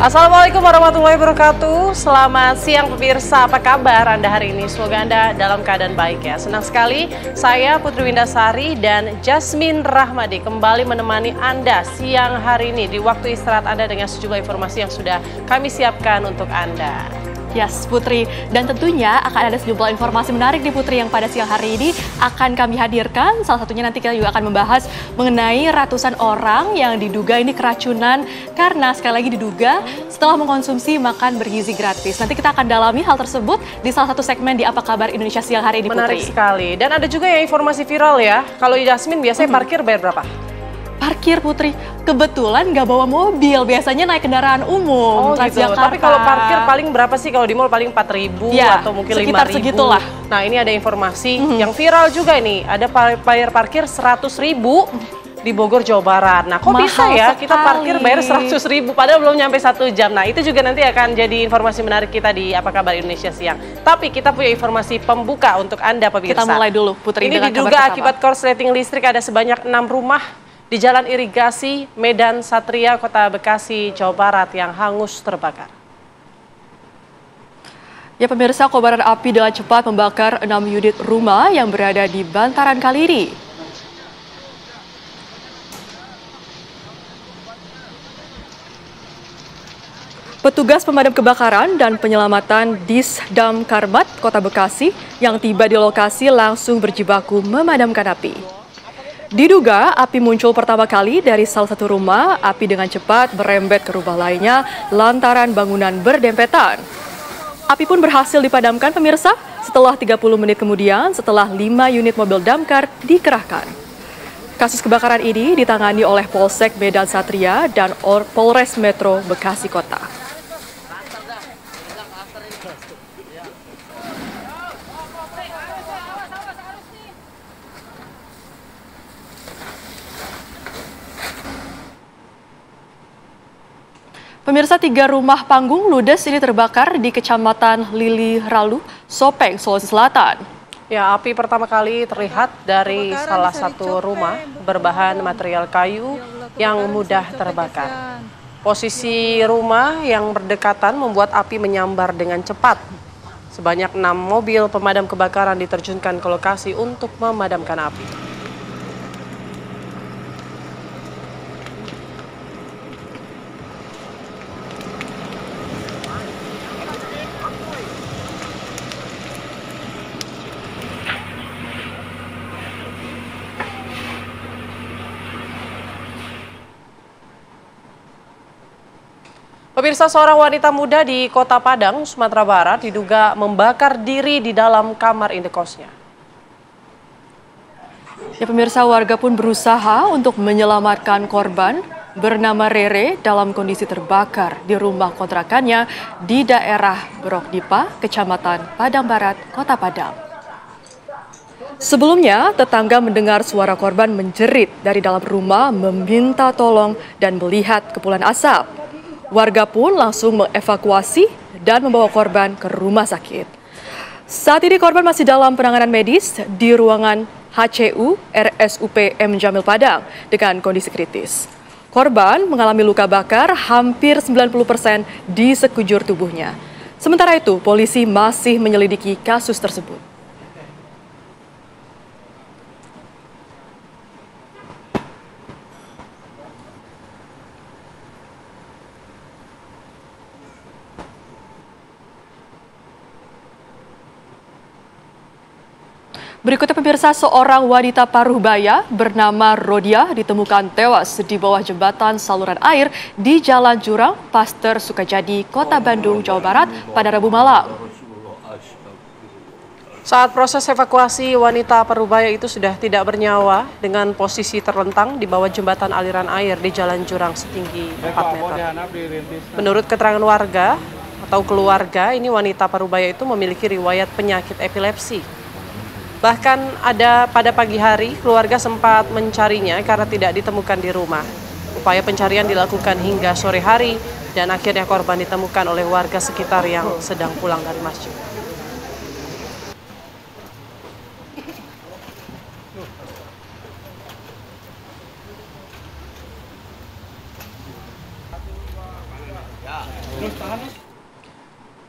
Assalamualaikum warahmatullahi wabarakatuh. Selamat siang pemirsa, apa kabar Anda hari ini? Semoga Anda dalam keadaan baik ya. Senang sekali saya Putri Windasari dan Jasmine Rahmadi kembali menemani Anda siang hari ini di waktu istirahat Anda dengan sejumlah informasi yang sudah kami siapkan untuk Anda. Yes, Putri. Dan tentunya akan ada sejumlah informasi menarik di Putri yang pada siang hari ini akan kami hadirkan. Salah satunya nanti kita juga akan membahas mengenai ratusan orang yang diduga ini keracunan karena sekali lagi diduga setelah mengkonsumsi makan bergizi gratis. Nanti kita akan dalami hal tersebut di salah satu segmen di Apa Kabar Indonesia siang hari ini, Putri. Menarik sekali. Dan ada juga yang informasi viral ya. Kalau Jasmine biasanya parkir bayar berapa? Parkir, Putri, kebetulan nggak bawa mobil, biasanya naik kendaraan umum. Oh gitu, tapi kalau parkir paling berapa sih? Kalau di mall paling 4.000 ya, atau mungkin 5.000. Sekitar segitulah. Nah ini ada informasi yang viral juga nih, ada bayar parkir 100.000 di Bogor, Jawa Barat. Nah kok Mahal bisa ya sekali. kita parkir bayar 100.000 padahal belum nyampe 1 jam. Nah itu juga nanti akan jadi informasi menarik kita di Apa Kabar Indonesia siang. Tapi kita punya informasi pembuka untuk Anda pemirsa. Kita mulai dulu, Putri. Ini diduga akibat korsleting listrik ada sebanyak 6 rumah di Jalan Irigasi Medan Satria, Kota Bekasi, Jawa Barat yang hangus terbakar. Ya pemirsa, kobaran api dengan cepat membakar 6 unit rumah yang berada di bantaran Kaliri. Petugas pemadam kebakaran dan penyelamatan Disdamkarmat Kota Bekasi yang tiba di lokasi langsung berjibaku memadamkan api. Diduga api muncul pertama kali dari salah satu rumah, api dengan cepat merembet ke rumah lainnya lantaran bangunan berdempetan. Api pun berhasil dipadamkan pemirsa setelah 30 menit kemudian setelah 5 unit mobil damkar dikerahkan. Kasus kebakaran ini ditangani oleh Polsek Medan Satria dan Polres Metro Bekasi Kota. Pemirsa, 3 rumah panggung ludes ini terbakar di Kecamatan Lili Ralu, Sopeng, Sulawesi Selatan. Ya, api pertama kali terlihat dari salah satu rumah berbahan material kayu yang mudah terbakar. Posisi rumah yang berdekatan membuat api menyambar dengan cepat. Sebanyak 6 mobil pemadam kebakaran diterjunkan ke lokasi untuk memadamkan api. Pemirsa, seorang wanita muda di Kota Padang, Sumatera Barat diduga membakar diri di dalam kamar indekosnya. Ya pemirsa, warga pun berusaha untuk menyelamatkan korban bernama Rere dalam kondisi terbakar di rumah kontrakannya di daerah Brokdipa, Kecamatan Padang Barat, Kota Padang. Sebelumnya, tetangga mendengar suara korban menjerit dari dalam rumah meminta tolong dan melihat kepulan asap. Warga pun langsung mengevakuasi dan membawa korban ke rumah sakit. Saat ini korban masih dalam penanganan medis di ruangan HCU RSUP M. Jamil Padang dengan kondisi kritis. Korban mengalami luka bakar hampir 90% di sekujur tubuhnya. Sementara itu, polisi masih menyelidiki kasus tersebut. Berikutnya pemirsa, seorang wanita paruh baya bernama Rodia ditemukan tewas di bawah jembatan saluran air di Jalan Jurang, Paster, Sukajadi, Kota Bandung, Jawa Barat pada Rabu malam. Saat proses evakuasi, wanita paruh baya itu sudah tidak bernyawa dengan posisi terlentang di bawah jembatan aliran air di Jalan Jurang setinggi 4 meter. Menurut keterangan warga atau keluarga, ini wanita paruh baya itu memiliki riwayat penyakit epilepsi. Bahkan pada pagi hari, keluarga sempat mencarinya karena tidak ditemukan di rumah. Upaya pencarian dilakukan hingga sore hari dan akhirnya korban ditemukan oleh warga sekitar yang sedang pulang dari masjid.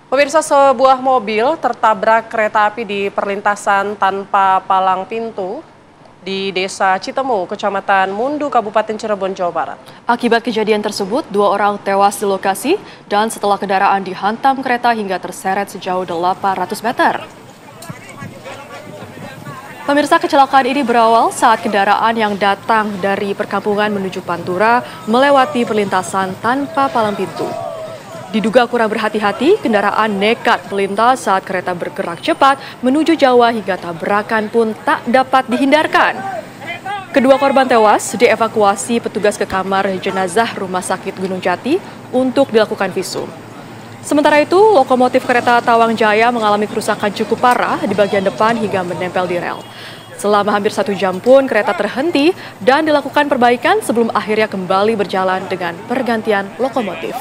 Pemirsa, sebuah mobil tertabrak kereta api di perlintasan tanpa palang pintu di Desa Citemu, Kecamatan Mundu, Kabupaten Cirebon, Jawa Barat. Akibat kejadian tersebut, 2 orang tewas di lokasi dan setelah kendaraan dihantam kereta hingga terseret sejauh 800 meter. Pemirsa, kecelakaan ini berawal saat kendaraan yang datang dari perkampungan menuju Pantura melewati perlintasan tanpa palang pintu. Diduga kurang berhati-hati, kendaraan nekat melintas saat kereta bergerak cepat menuju Jawa hingga tabrakan pun tak dapat dihindarkan. Kedua korban tewas dievakuasi petugas ke kamar jenazah Rumah Sakit Gunung Jati untuk dilakukan visum. Sementara itu, lokomotif kereta Tawang Jaya mengalami kerusakan cukup parah di bagian depan hingga menempel di rel. Selama hampir 1 jam pun kereta terhenti dan dilakukan perbaikan sebelum akhirnya kembali berjalan dengan pergantian lokomotif.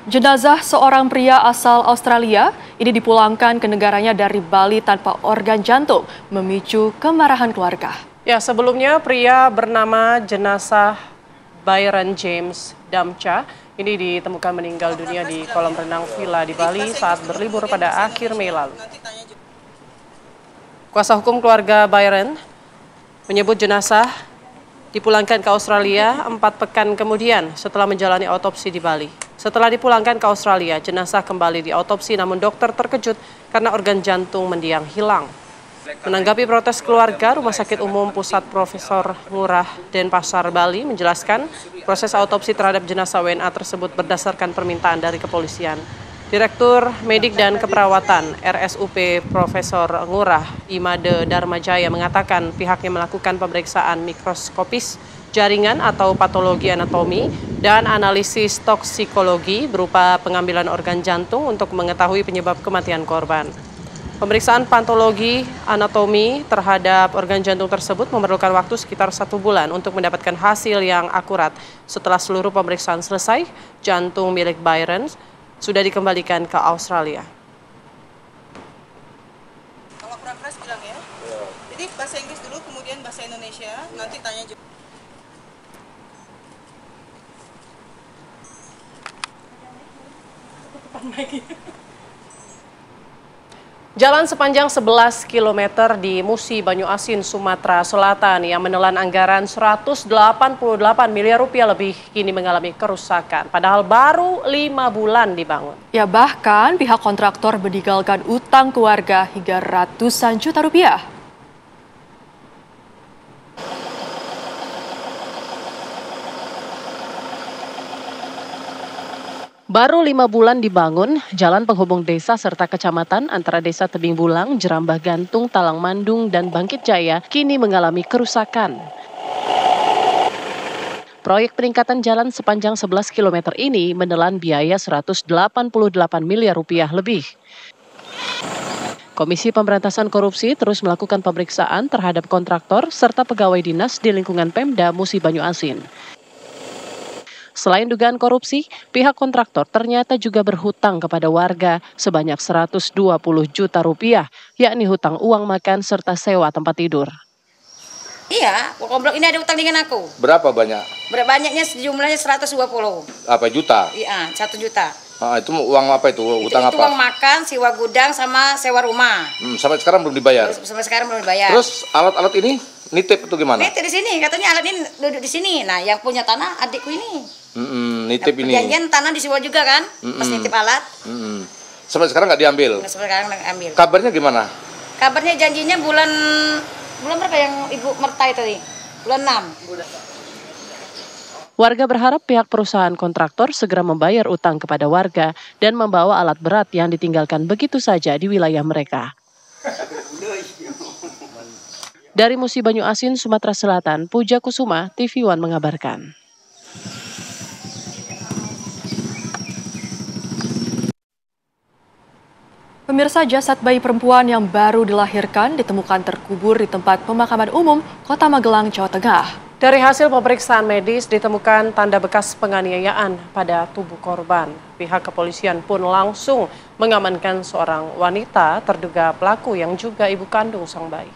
Jenazah seorang pria asal Australia ini dipulangkan ke negaranya dari Bali tanpa organ jantung, memicu kemarahan keluarga. Ya, sebelumnya pria bernama jenazah Byron James Damcha ini ditemukan meninggal dunia di kolam renang villa di Bali saat berlibur pada akhir Mei lalu. Kuasa hukum keluarga Byron menyebut jenazah dipulangkan ke Australia 4 pekan kemudian setelah menjalani autopsi di Bali. Setelah dipulangkan ke Australia, jenazah kembali diautopsi namun dokter terkejut karena organ jantung mendiang hilang. Menanggapi protes keluarga, Rumah Sakit Umum Pusat Profesor Ngurah Denpasar, Bali menjelaskan proses autopsi terhadap jenazah WNA tersebut berdasarkan permintaan dari kepolisian. Direktur Medik dan Keperawatan RSUP Profesor Ngurah Imade Dharmajaya mengatakan pihaknya melakukan pemeriksaan mikroskopis jaringan atau patologi anatomi dan analisis toksikologi berupa pengambilan organ jantung untuk mengetahui penyebab kematian korban. Pemeriksaan patologi anatomi terhadap organ jantung tersebut memerlukan waktu sekitar 1 bulan untuk mendapatkan hasil yang akurat. Setelah seluruh pemeriksaan selesai, jantung milik Byron sudah dikembalikan ke Australia. Kalau Pramres bilang ya, jadi bahasa Inggris dulu, kemudian bahasa Indonesia, nanti tanya juga. Jalan sepanjang 11 km di Musi, Banyuasin, Sumatera Selatan yang menelan anggaran 188 miliar rupiah lebih kini mengalami kerusakan. Padahal baru 5 bulan dibangun. Ya, bahkan pihak kontraktor meninggalkan utang keluarga hingga ratusan juta rupiah. Baru 5 bulan dibangun, jalan penghubung desa serta kecamatan antara desa Tebing Bulang, Jerambah Gantung, Talang Mandung, dan Bangkit Jaya kini mengalami kerusakan. Proyek peningkatan jalan sepanjang 11 km ini menelan biaya 188 miliar rupiah lebih. Komisi Pemberantasan Korupsi terus melakukan pemeriksaan terhadap kontraktor serta pegawai dinas di lingkungan Pemda Musi Banyuasin. Selain dugaan korupsi, pihak kontraktor ternyata juga berhutang kepada warga sebanyak 120 juta rupiah, yakni hutang uang makan serta sewa tempat tidur. Iya, komplek ini ada hutang dengan aku. Berapa banyak? Banyaknya sejumlahnya 120. Apa, juta? Iya, 1 juta. Itu uang apa itu? Hutang itu apa? uang makan, sewa gudang, sama sewa rumah. Sampai sekarang belum dibayar? Sampai sekarang belum dibayar. Terus alat-alat ini nitip itu gimana? Nitip di sini, katanya alat ini duduk di sini. Nah, yang punya tanah adikku ini. Nitip ini. Perjanjian tanah disewa juga kan, pas nitip alat. Sampai sekarang nggak diambil? Sampai sekarang nggak ambil. Kabarnya gimana? Kabarnya janjinya bulan berapa yang Ibu Mertai tadi? Bulan 6. Warga berharap pihak perusahaan kontraktor segera membayar utang kepada warga dan membawa alat berat yang ditinggalkan begitu saja di wilayah mereka. Dari Musi Banyuasin, Sumatera Selatan, Puja Kusuma, TV One mengabarkan. Pemirsa, jasad bayi perempuan yang baru dilahirkan ditemukan terkubur di tempat pemakaman umum Kota Magelang, Jawa Tengah. Dari hasil pemeriksaan medis ditemukan tanda bekas penganiayaan pada tubuh korban. Pihak kepolisian pun langsung mengamankan seorang wanita terduga pelaku yang juga ibu kandung sang bayi.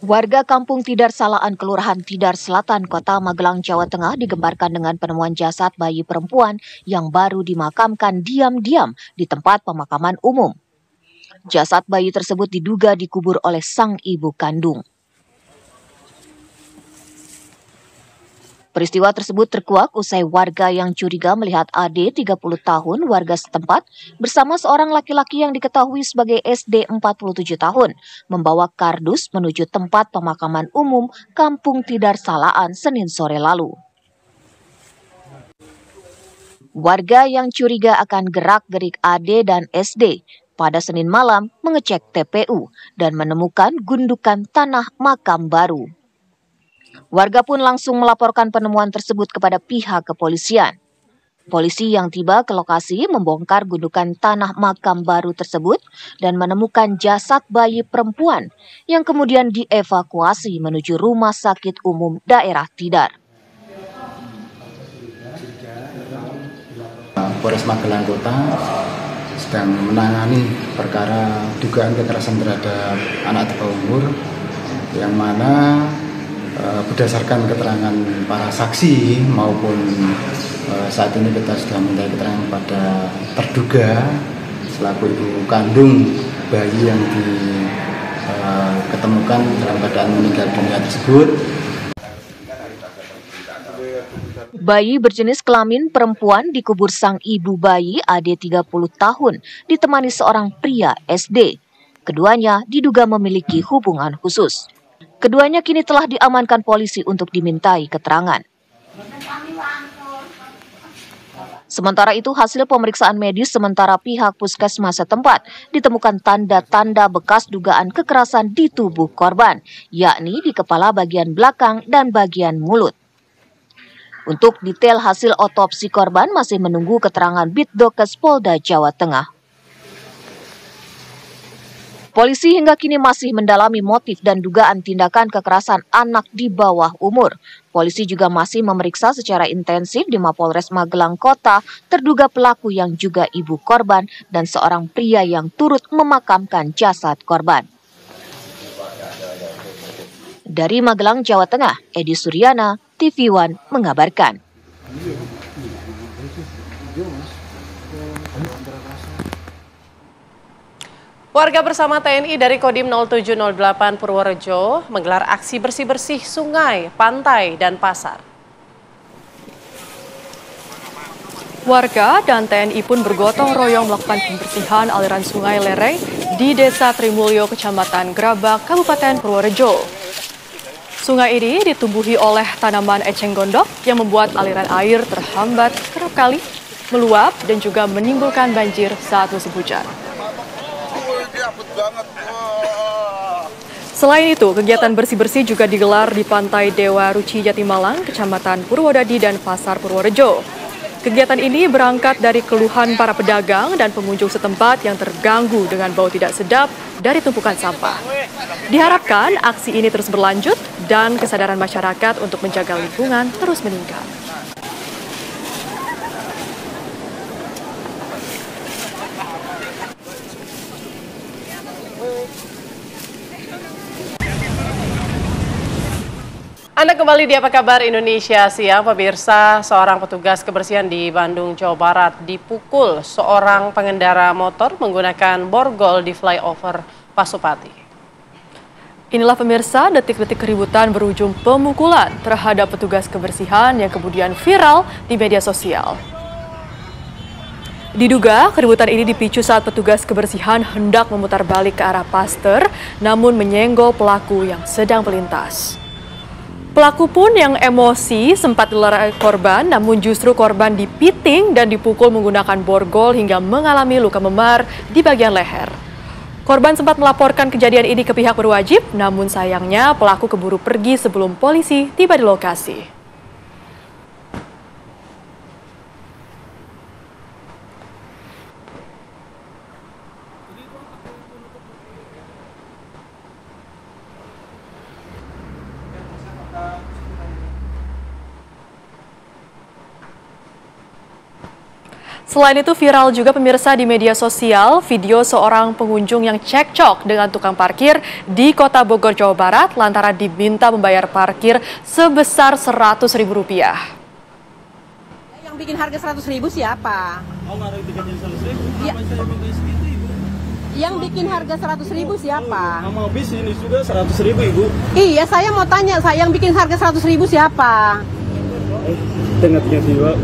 Warga Kampung Tidar Salaan, Kelurahan Tidar Selatan, Kota Magelang, Jawa Tengah digemparkan dengan penemuan jasad bayi perempuan yang baru dimakamkan diam-diam di tempat pemakaman umum. Jasad bayi tersebut diduga dikubur oleh sang ibu kandung. Peristiwa tersebut terkuak usai warga yang curiga melihat AD 30 tahun warga setempat bersama seorang laki-laki yang diketahui sebagai SD 47 tahun membawa kardus menuju tempat pemakaman umum Kampung Tidar Salaan Senin sore lalu. Warga yang curiga akan gerak-gerik AD dan SD pada Senin malam mengecek TPU dan menemukan gundukan tanah makam baru. Warga pun langsung melaporkan penemuan tersebut kepada pihak kepolisian. Polisi yang tiba ke lokasi membongkar gundukan tanah makam baru tersebut dan menemukan jasad bayi perempuan yang kemudian dievakuasi menuju Rumah Sakit Umum Daerah Tidar. Polres Magelang Kota sedang menangani perkara dugaan kekerasan terhadap anak di bawah umur yang mana berdasarkan keterangan para saksi maupun saat ini kita sudah minta keterangan pada terduga selaku ibu kandung bayi yang diketemukan dalam keadaan meninggal dunia tersebut. Bayi berjenis kelamin perempuan dikubur sang ibu bayi AD 30 tahun ditemani seorang pria SD. Keduanya diduga memiliki hubungan khusus. Keduanya kini telah diamankan polisi untuk dimintai keterangan. Sementara itu, hasil pemeriksaan medis sementara pihak puskesmas setempat ditemukan tanda-tanda bekas dugaan kekerasan di tubuh korban, yakni di kepala bagian belakang dan bagian mulut. Untuk detail hasil otopsi korban masih menunggu keterangan Bitdokes Polda Jawa Tengah. Polisi hingga kini masih mendalami motif dan dugaan tindakan kekerasan anak di bawah umur. Polisi juga masih memeriksa secara intensif di Mapolres Magelang Kota terduga pelaku yang juga ibu korban dan seorang pria yang turut memakamkan jasad korban. Dari Magelang, Jawa Tengah, Edi Suryana, TV One mengabarkan. Warga bersama TNI dari Kodim 0708 Purworejo menggelar aksi bersih-bersih sungai, pantai, dan pasar. Warga dan TNI pun bergotong royong melakukan pembersihan aliran sungai Lereng di Desa Trimulyo, Kecamatan Grabak, Kabupaten Purworejo. Sungai ini ditumbuhi oleh tanaman eceng gondok yang membuat aliran air terhambat kerap kali meluap dan juga menimbulkan banjir saat musim hujan. Selain itu, kegiatan bersih-bersih juga digelar di Pantai Dewa Ruci Jatimalang, Kecamatan Purwodadi dan Pasar Purworejo. Kegiatan ini berangkat dari keluhan para pedagang dan pengunjung setempat yang terganggu dengan bau tidak sedap dari tumpukan sampah. Diharapkan aksi ini terus berlanjut dan kesadaran masyarakat untuk menjaga lingkungan terus meningkat. Anda kembali di Apa Kabar Indonesia Siang, pemirsa. Seorang petugas kebersihan di Bandung, Jawa Barat dipukul seorang pengendara motor menggunakan borgol di flyover Pasupati. Inilah pemirsa, detik-detik keributan berujung pemukulan terhadap petugas kebersihan yang kemudian viral di media sosial. Diduga keributan ini dipicu saat petugas kebersihan hendak memutar balik ke arah Paster, namun menyenggol pelaku yang sedang melintas. Pelaku pun yang emosi sempat dilerai korban, namun justru korban dipiting dan dipukul menggunakan borgol hingga mengalami luka memar di bagian leher. Korban sempat melaporkan kejadian ini ke pihak berwajib, namun sayangnya pelaku keburu pergi sebelum polisi tiba di lokasi. Selain itu viral juga pemirsa di media sosial video seorang pengunjung yang cekcok dengan tukang parkir di Kota Bogor, Jawa Barat lantaran diminta membayar parkir sebesar Rp100.000. Yang bikin harga 100.000 siapa? Oh, nggak ada tiketnya 100.000? Ya. Kenapa saya minta segitu, Ibu? Yang bikin harga 100.000 siapa? Sama bis ini juga 100.000, Ibu. Iya, saya mau tanya, yang bikin harga 100.000 siapa? Tiba.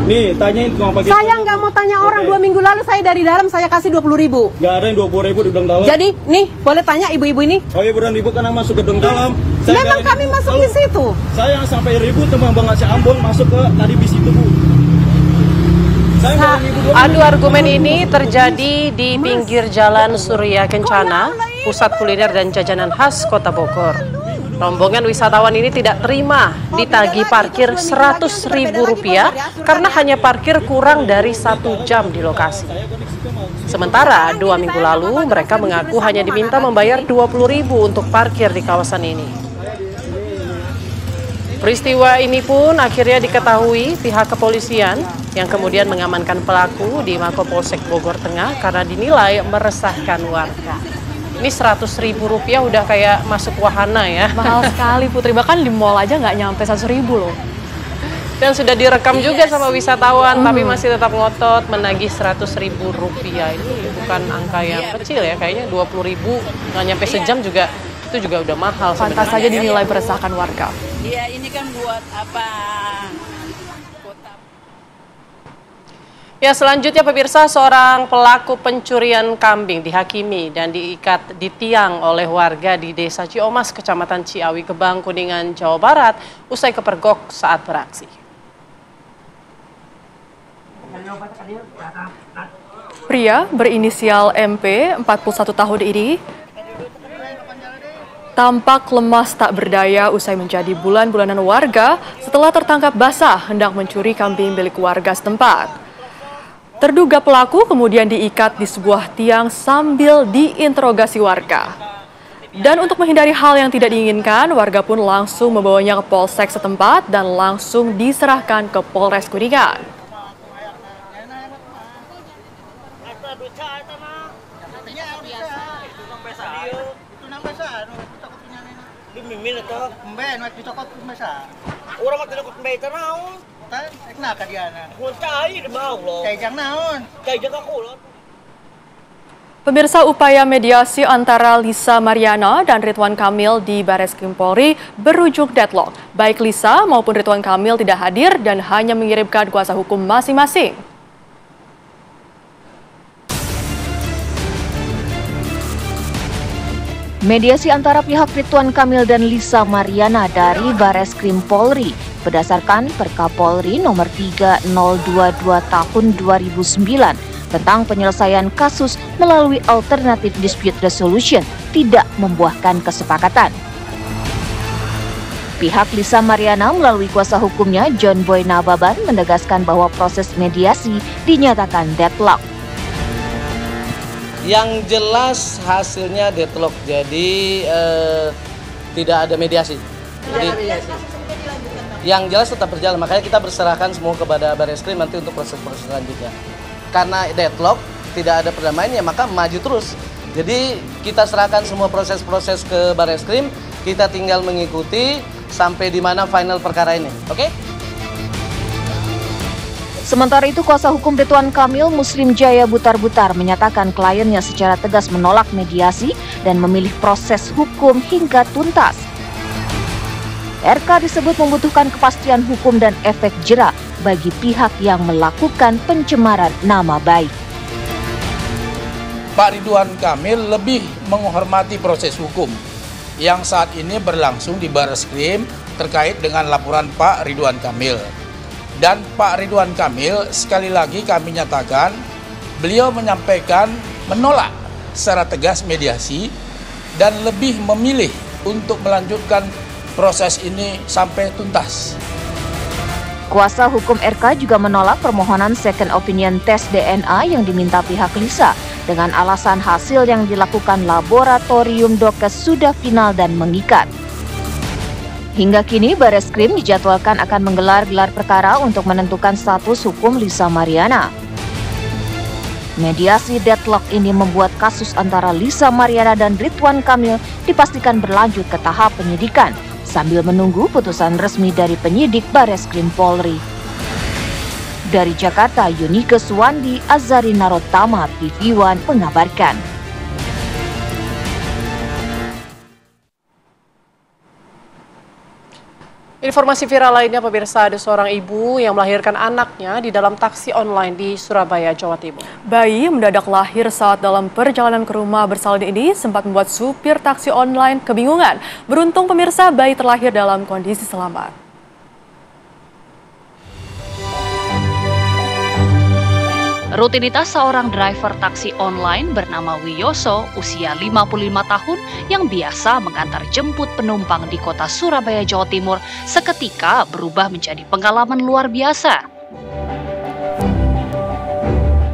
Nih, tanyain tukang parkir. Saya nggak mau tanya orang, 2 minggu lalu saya dari dalam saya kasih 20.000. Nggak ada yang 20.000 di dalam dalam. Jadi, nih, boleh tanya ibu-ibu ini? Oh iya, dan Ibu karena masuk ke dalam. Memang kami masuk di situ. Saya yang sampai ribut teman Bang Aceh Ambon masuk ke tadi bis itu, Bu. Adu argumen ini terjadi di pinggir Jalan Surya Kencana, pusat kuliner dan jajanan khas Kota Bogor. Rombongan wisatawan ini tidak terima ditagih parkir Rp100.000 karena hanya parkir kurang dari 1 jam di lokasi. Sementara 2 minggu lalu mereka mengaku hanya diminta membayar Rp20.000 untuk parkir di kawasan ini. Peristiwa ini pun akhirnya diketahui pihak kepolisian yang kemudian mengamankan pelaku di Mapolsek Bogor Tengah karena dinilai meresahkan warga. Ini Rp100.000 udah kayak masuk wahana ya. Mahal sekali Putri, bahkan di mall aja nggak nyampe 100.000 loh. Dan sudah direkam juga sama wisatawan, tapi masih tetap ngotot menagih Rp100.000. Ini bukan angka yang kecil ya, kayaknya 20.000 nggak nyampe sejam juga, itu juga udah mahal. Pantas saja dinilai meresahkan warga. Iya, ini kan buat apa? Ya, selanjutnya pemirsa, seorang pelaku pencurian kambing dihakimi dan diikat di tiang oleh warga di Desa Ciomas, Kecamatan Ciawi, Gebang, Kuningan, Jawa Barat, usai kepergok saat beraksi. Pria berinisial MP, 41 tahun ini, tampak lemas tak berdaya usai menjadi bulan-bulanan warga setelah tertangkap basah hendak mencuri kambing milik warga setempat. Terduga pelaku kemudian diikat di sebuah tiang sambil diinterogasi warga. Dan untuk menghindari hal yang tidak diinginkan, warga pun langsung membawanya ke Polsek setempat dan langsung diserahkan ke Polres Kuningan. Pemirsa, upaya mediasi antara Lisa Mariana dan Ridwan Kamil di Bareskrim Polri berujung deadlock. Baik Lisa maupun Ridwan Kamil tidak hadir dan hanya mengirimkan kuasa hukum masing-masing. Mediasi antara pihak Ridwan Kamil dan Lisa Mariana dari Bareskrim Polri berdasarkan Perka Polri nomor 3022 tahun 2009 tentang penyelesaian kasus melalui Alternative Dispute Resolution tidak membuahkan kesepakatan. Pihak Lisa Mariana melalui kuasa hukumnya John Boy Nababan menegaskan bahwa proses mediasi dinyatakan deadlock. Yang jelas hasilnya deadlock, jadi tidak ada mediasi. Jadi yang jelas tetap berjalan, makanya kita berserahkan semua kepada Bareskrim nanti untuk proses-proses selanjutnya. Karena deadlock, tidak ada perdamaian, ya maka maju terus. Jadi kita serahkan semua proses-proses ke Bareskrim, kita tinggal mengikuti sampai di mana final perkara ini, oke? Sementara itu, kuasa hukum Ridwan Kamil, Muslim Jaya Butar-Butar, menyatakan kliennya secara tegas menolak mediasi dan memilih proses hukum hingga tuntas. RK disebut membutuhkan kepastian hukum dan efek jera bagi pihak yang melakukan pencemaran nama baik. Pak Ridwan Kamil lebih menghormati proses hukum yang saat ini berlangsung di Bareskrim terkait dengan laporan Pak Ridwan Kamil. Dan Pak Ridwan Kamil, sekali lagi kami nyatakan, beliau menyampaikan menolak secara tegas mediasi dan lebih memilih untuk melanjutkan proses ini sampai tuntas. Kuasa hukum RK juga menolak permohonan second opinion tes DNA yang diminta pihak Lisa dengan alasan hasil yang dilakukan laboratorium Dokes sudah final dan mengikat. Hingga kini Bareskrim dijadwalkan akan menggelar gelar perkara untuk menentukan status hukum Lisa Mariana. Mediasi deadlock ini membuat kasus antara Lisa Mariana dan Ridwan Kamil dipastikan berlanjut ke tahap penyidikan sambil menunggu putusan resmi dari penyidik Bareskrim Polri. Dari Jakarta, Yunike Suwandi, Azari Narotama, TV One mengabarkan. Informasi viral lainnya, pemirsa, ada seorang ibu yang melahirkan anaknya di dalam taksi online di Surabaya, Jawa Timur. Bayi mendadak lahir saat dalam perjalanan ke rumah bersalin ini sempat membuat supir taksi online kebingungan. Beruntung pemirsa, bayi terlahir dalam kondisi selamat. Rutinitas seorang driver taksi online bernama Wiyoso, usia 55 tahun, yang biasa mengantar jemput penumpang di kota Surabaya, Jawa Timur, seketika berubah menjadi pengalaman luar biasa.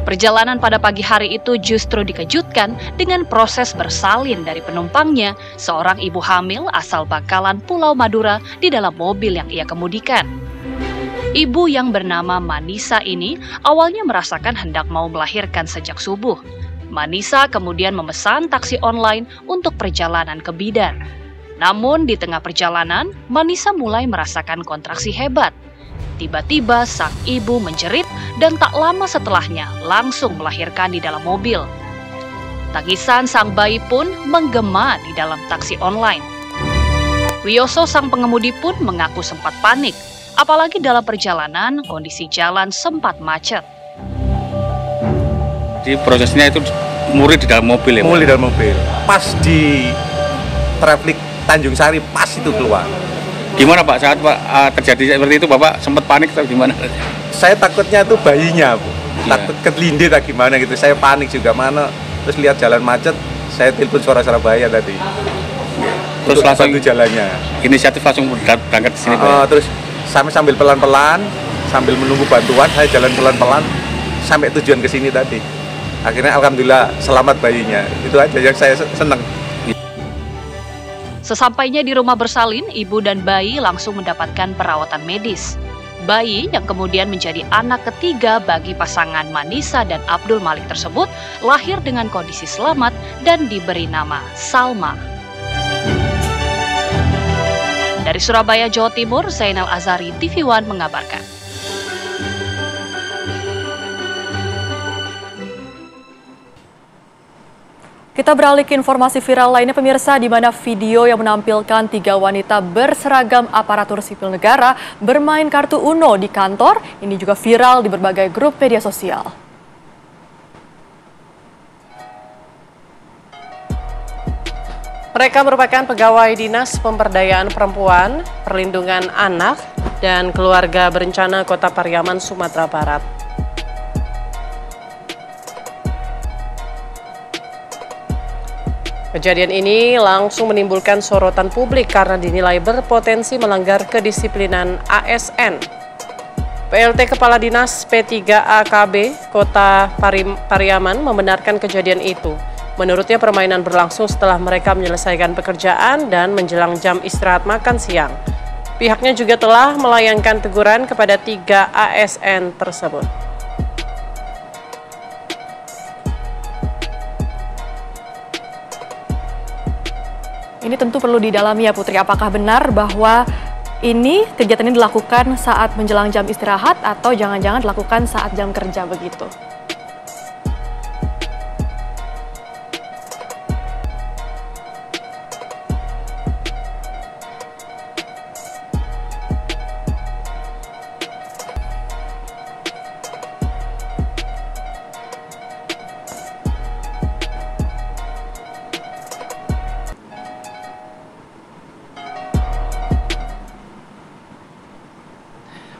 Perjalanan pada pagi hari itu justru dikejutkan dengan proses bersalin dari penumpangnya, seorang ibu hamil asal Bakalan, Pulau Madura, di dalam mobil yang ia kemudikan. Ibu yang bernama Manisa ini awalnya merasakan hendak mau melahirkan sejak subuh. Manisa kemudian memesan taksi online untuk perjalanan ke bidan. Namun di tengah perjalanan, Manisa mulai merasakan kontraksi hebat. Tiba-tiba sang ibu menjerit dan tak lama setelahnya langsung melahirkan di dalam mobil. Tangisan sang bayi pun menggema di dalam taksi online. Wiyoso sang pengemudi pun mengaku sempat panik. Apalagi dalam perjalanan, kondisi jalan sempat macet. Di prosesnya itu murid di dalam mobil ya? Murid di dalam mobil. Pas di traffic Tanjung Sari, pas itu keluar. Gimana Pak saat Pak terjadi seperti itu, Bapak sempat panik atau gimana? Saya takutnya itu bayinya, Bu. Takut ketelindit atau gimana gitu. Saya panik juga mana. Terus lihat jalan macet, saya telepon Suara Surabaya tadi. Terus langsung jalannya. Inisiatif langsung berangkat ke sini, Pak. Terus sambil pelan-pelan, sambil menunggu bantuan, saya jalan pelan-pelan sampai tujuan ke sini tadi. Akhirnya alhamdulillah selamat bayinya. Itu aja yang saya senang. Sesampainya di rumah bersalin, ibu dan bayi langsung mendapatkan perawatan medis. Bayi yang kemudian menjadi anak ketiga bagi pasangan Manisa dan Abdul Malik tersebut lahir dengan kondisi selamat dan diberi nama Salma. Dari Surabaya, Jawa Timur, Zainal Azari, TV One mengabarkan. Kita beralih ke informasi viral lainnya, pemirsa, di mana video yang menampilkan 3 wanita berseragam aparatur sipil negara bermain kartu Uno di kantor ini juga viral di berbagai grup media sosial. Mereka merupakan pegawai Dinas Pemberdayaan Perempuan, Perlindungan Anak, dan Keluarga Berencana Kota Pariaman, Sumatera Barat. Kejadian ini langsung menimbulkan sorotan publik karena dinilai berpotensi melanggar kedisiplinan ASN. PLT Kepala Dinas P3AKB Kota Pariaman membenarkan kejadian itu. Menurutnya permainan berlangsung setelah mereka menyelesaikan pekerjaan dan menjelang jam istirahat makan siang. Pihaknya juga telah melayangkan teguran kepada 3 ASN tersebut. Ini tentu perlu didalami ya Putri, apakah benar bahwa ini kegiatan ini dilakukan saat menjelang jam istirahat atau jangan-jangan dilakukan saat jam kerja begitu?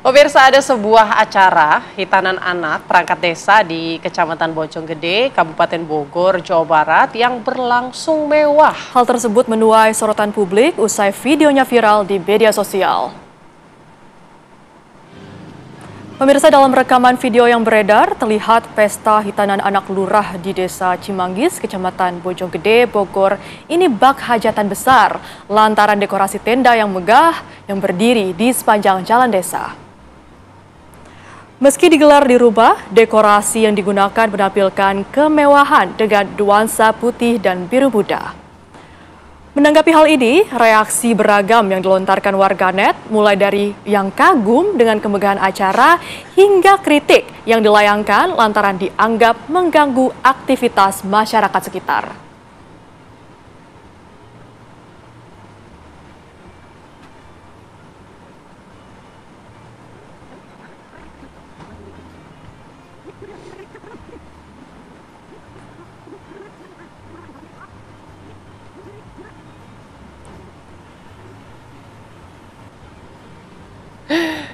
Pemirsa, ada sebuah acara hitanan anak perangkat desa di Kecamatan Bojonggede, Kabupaten Bogor, Jawa Barat yang berlangsung mewah. Hal tersebut menuai sorotan publik usai videonya viral di media sosial. Pemirsa, dalam rekaman video yang beredar, terlihat pesta hitanan anak lurah di Desa Cimanggis, Kecamatan Bojonggede, Bogor. Ini bak hajatan besar lantaran dekorasi tenda yang megah yang berdiri di sepanjang jalan desa. Meski digelar di rumah, dekorasi yang digunakan menampilkan kemewahan dengan nuansa putih dan biru muda. Menanggapi hal ini, reaksi beragam yang dilontarkan warganet, mulai dari yang kagum dengan kemegahan acara hingga kritik yang dilayangkan lantaran dianggap mengganggu aktivitas masyarakat sekitar.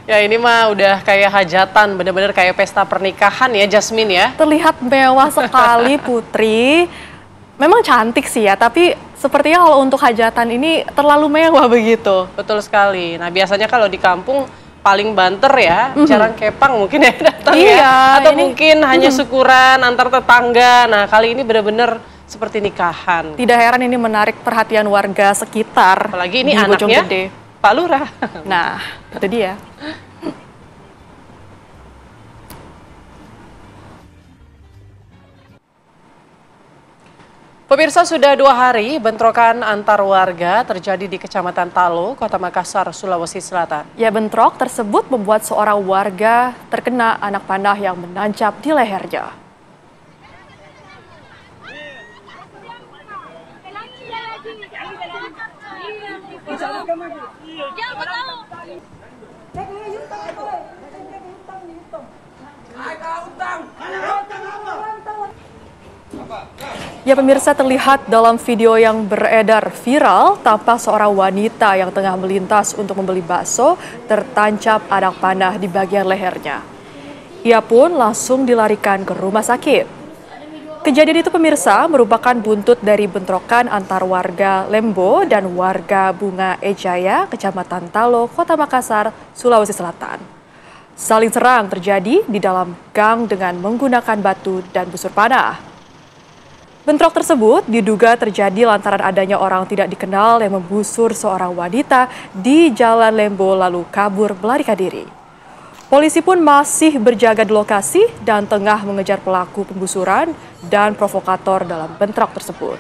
Ya ini mah udah kayak hajatan, bener-bener kayak pesta pernikahan ya Jasmine ya. Terlihat mewah sekali Putri. Memang cantik sih ya, tapi sepertinya kalau untuk hajatan ini terlalu mewah begitu. Betul sekali. Nah biasanya kalau di kampung paling banter ya, jarang kepang mungkin ya datang ya. Atau mungkin hanya syukuran antar tetangga. Nah kali ini bener-bener seperti nikahan. Tidak heran ini menarik perhatian warga sekitar. Apalagi ini anaknya Pak Lurah. Nah, itu dia. Pemirsa, sudah 2 hari bentrokan antar warga terjadi di Kecamatan Talo, Kota Makassar, Sulawesi Selatan. Ya, bentrok tersebut membuat seorang warga terkena anak panah yang menancap di lehernya. Ya pemirsa, terlihat dalam video yang beredar viral, tampak seorang wanita yang tengah melintas untuk membeli bakso tertancap anak panah di bagian lehernya. Ia pun langsung dilarikan ke rumah sakit. Kejadian itu pemirsa merupakan buntut dari bentrokan antar warga Lembo dan warga Bunga Ejaya, Kecamatan Talo, Kota Makassar, Sulawesi Selatan. Saling serang terjadi di dalam gang dengan menggunakan batu dan busur panah. Bentrok tersebut diduga terjadi lantaran adanya orang tidak dikenal yang membusur seorang wanita di Jalan Lembo lalu kabur melarikan diri. Polisi pun masih berjaga di lokasi dan tengah mengejar pelaku pembusuran dan provokator dalam bentrok tersebut.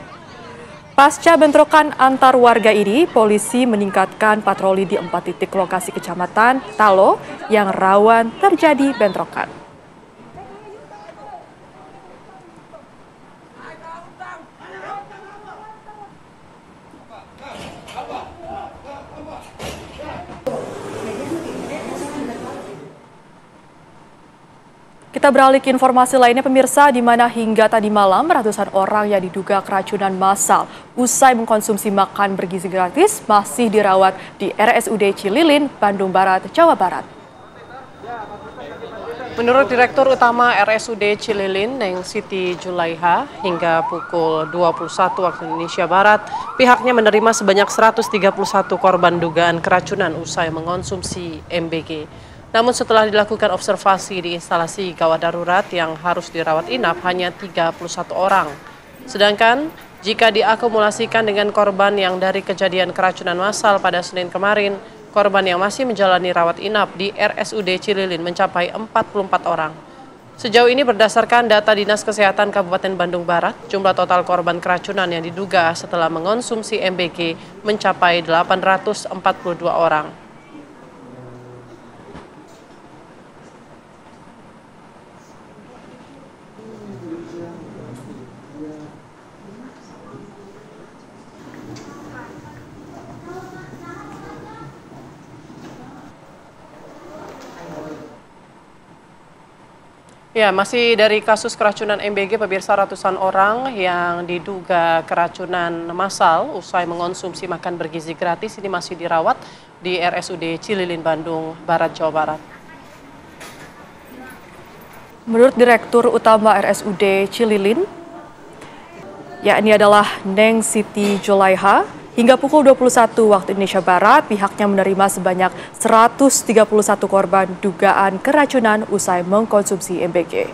Pasca bentrokan antar warga ini, polisi meningkatkan patroli di 4 titik lokasi Kecamatan Talo yang rawan terjadi bentrokan. Kita beralih ke informasi lainnya pemirsa, di mana hingga tadi malam ratusan orang yang diduga keracunan massal usai mengkonsumsi makan bergizi gratis masih dirawat di RSUD Cililin, Bandung Barat, Jawa Barat. Menurut Direktur Utama RSUD Cililin, Neng Siti Julaiha, hingga pukul 21 waktu Indonesia Barat, pihaknya menerima sebanyak 131 korban dugaan keracunan usai mengonsumsi MBG. Namun setelah dilakukan observasi di instalasi gawat darurat yang harus dirawat inap hanya 31 orang. Sedangkan jika diakumulasikan dengan korban yang dari kejadian keracunan massal pada Senin kemarin, korban yang masih menjalani rawat inap di RSUD Cililin mencapai 44 orang. Sejauh ini berdasarkan data Dinas Kesehatan Kabupaten Bandung Barat, jumlah total korban keracunan yang diduga setelah mengonsumsi MBG mencapai 842 orang. Ya, masih dari kasus keracunan MBG, pemirsa, ratusan orang yang diduga keracunan massal usai mengonsumsi makan bergizi gratis ini masih dirawat di RSUD Cililin, Bandung Barat, Jawa Barat. Menurut Direktur Utama RSUD Cililin, yakni adalah Neng Siti Julaiha, hingga pukul 21 waktu Indonesia Barat, pihaknya menerima sebanyak 131 korban dugaan keracunan usai mengkonsumsi MBG.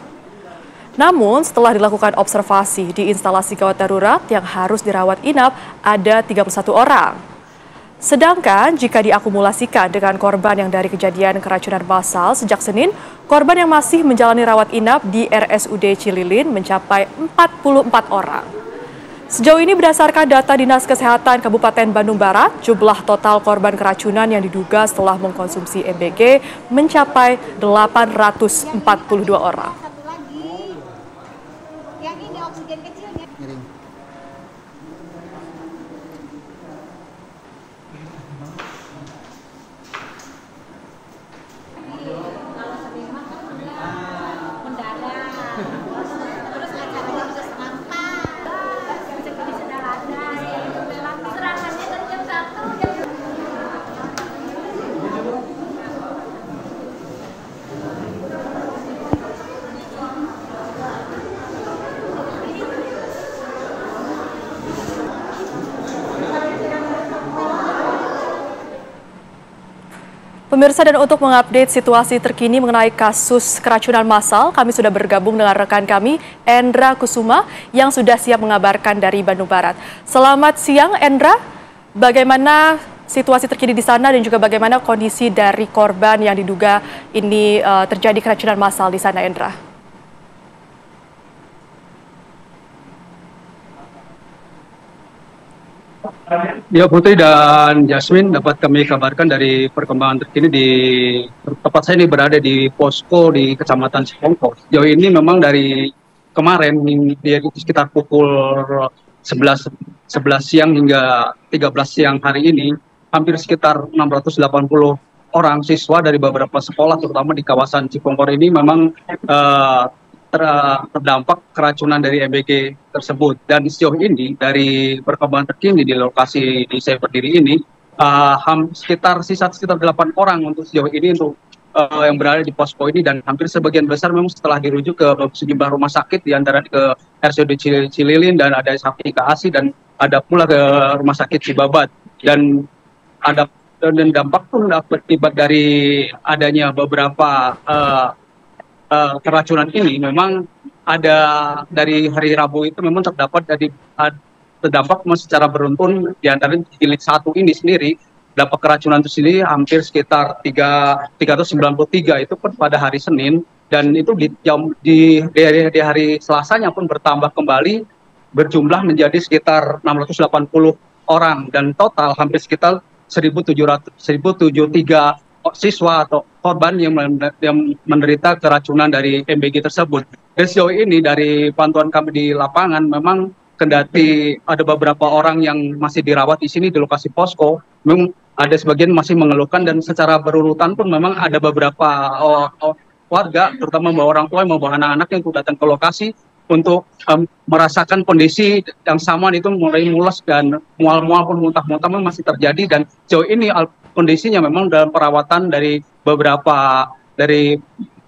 Namun, setelah dilakukan observasi di instalasi gawat darurat yang harus dirawat inap, ada 31 orang. Sedangkan jika diakumulasikan dengan korban yang dari kejadian keracunan massal sejak Senin, korban yang masih menjalani rawat inap di RSUD Cililin mencapai 44 orang. Sejauh ini berdasarkan data Dinas Kesehatan Kabupaten Bandung Barat, jumlah total korban keracunan yang diduga setelah mengkonsumsi MBG mencapai 842 orang. Yang ini oksigen kecilnya. Pemirsa, dan untuk mengupdate situasi terkini mengenai kasus keracunan massal, kami sudah bergabung dengan rekan kami, Endra Kusuma, yang sudah siap mengabarkan dari Bandung Barat. Selamat siang, Endra. Bagaimana situasi terkini di sana dan juga bagaimana kondisi dari korban yang diduga ini terjadi keracunan massal di sana, Endra? Ya, Putri dan Jasmine, dapat kami kabarkan dari perkembangan terkini di tempat saya ini berada di posko di Kecamatan Cipongkor. Sejauh ini memang dari kemarin di sekitar pukul 11 siang hingga 13 siang hari ini, hampir sekitar 680 orang siswa dari beberapa sekolah terutama di kawasan Cipongkor ini memang terdampak keracunan dari MBG tersebut. Dan sejauh ini dari perkembangan terkini di lokasi di saya berdiri ini, sekitar 8 orang untuk sejauh ini untuk yang berada di posko ini, dan hampir sebagian besar memang setelah dirujuk ke sejumlah rumah sakit, diantara ke RSUD Cililin dan ada Saptika Asi dan ada pula ke rumah sakit Cibabat. Dan dampak pun akibat dari adanya beberapa keracunan ini memang ada dari hari Rabu itu memang terdampak secara beruntun, di antara jilid 1 ini sendiri dampak keracunan itu sendiri hampir sekitar 393 itu pada hari Senin, dan itu di hari Selasanya pun bertambah kembali berjumlah menjadi sekitar 680 orang, dan total hampir sekitar 1.073 siswa atau korban yang menderita keracunan dari MBG tersebut. Dan sejauh ini dari pantauan kami di lapangan, memang kendati ada beberapa orang yang masih dirawat di sini di lokasi posko, memang ada sebagian masih mengeluhkan, dan secara berurutan pun memang ada beberapa warga, terutama membawa orang tua, membawa anak-anak yang datang ke lokasi untuk merasakan kondisi yang sama, itu mulai mules dan mual-mual pun muntah-muntah masih terjadi. Dan sejauh ini kondisinya memang dalam perawatan dari beberapa dari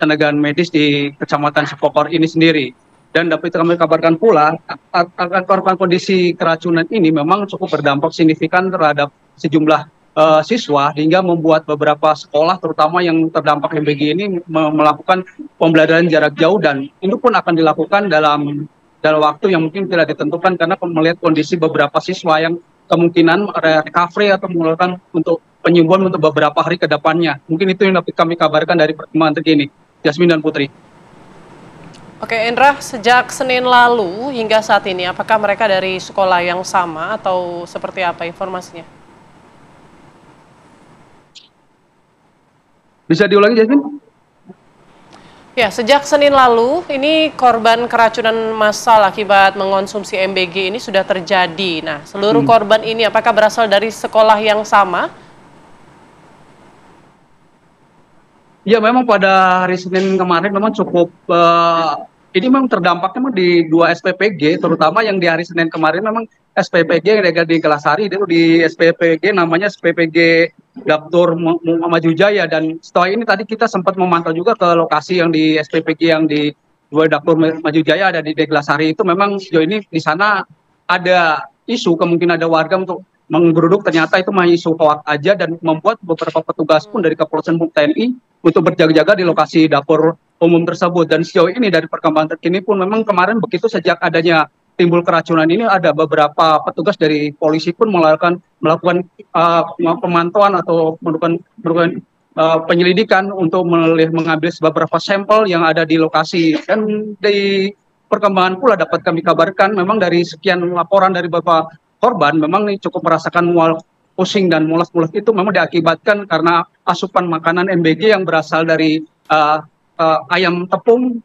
tenaga medis di Kecamatan Cipongkor ini sendiri. Dan dapat kami kabarkan pula, korban kondisi keracunan ini memang cukup berdampak signifikan terhadap sejumlah siswa, hingga membuat beberapa sekolah terutama yang terdampak MBG ini melakukan pembelajaran jarak jauh, dan itu pun akan dilakukan dalam waktu yang mungkin tidak ditentukan, karena melihat kondisi beberapa siswa yang kemungkinan recovery atau melakukan untuk penyembuhan untuk beberapa hari ke depannya. Mungkin itu yang dapat kami kabarkan dari perkembangan terkini. Jasmine dan Putri. Oke, Endra, sejak Senin lalu hingga saat ini, apakah mereka dari sekolah yang sama atau seperti apa informasinya? Bisa diulangi, Jasmine? Ya, sejak Senin lalu, ini korban keracunan massal akibat mengonsumsi MBG ini sudah terjadi. Nah, seluruh korban ini apakah berasal dari sekolah yang sama? Ya, memang pada hari Senin kemarin memang cukup, ini memang terdampaknya di 2 SPPG, terutama yang di hari Senin kemarin memang SPPG yang ada di Gelasari, itu di SPPG namanya SPPG Daptur Maju Jaya. Dan setelah ini tadi kita sempat memantau juga ke lokasi yang di SPPG yang di 2 Daptur Maju Jaya ada di Gelasari, itu memang sejauh ini di sana ada isu kemungkinan ada warga untuk menggeruduk, ternyata itu masih isu hoak aja, dan membuat beberapa petugas pun dari Kepolisian TNI untuk berjaga-jaga di lokasi dapur umum tersebut. Dan sejauh ini dari perkembangan terkini pun memang kemarin begitu sejak adanya timbul keracunan ini ada beberapa petugas dari polisi pun melakukan pemantauan atau melakukan penyelidikan untuk mengambil beberapa sampel yang ada di lokasi. Dan di perkembangan pula dapat kami kabarkan memang dari sekian laporan dari beberapa korban memang ini cukup merasakan mual pusing dan mules-mules itu memang diakibatkan karena asupan makanan MBG yang berasal dari ayam tepung,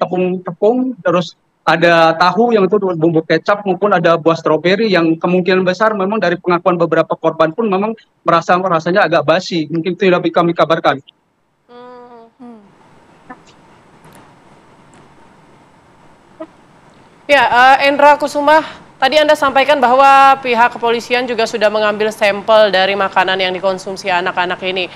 terus ada tahu yang itu bumbu kecap maupun ada buah stroberi yang kemungkinan besar memang dari pengakuan beberapa korban pun memang rasanya agak basi. Mungkin itu lebih kami kabarkan. Ya, Endra Kusuma, tadi Anda sampaikan bahwa pihak kepolisian juga sudah mengambil sampel dari makanan yang dikonsumsi anak-anak ini.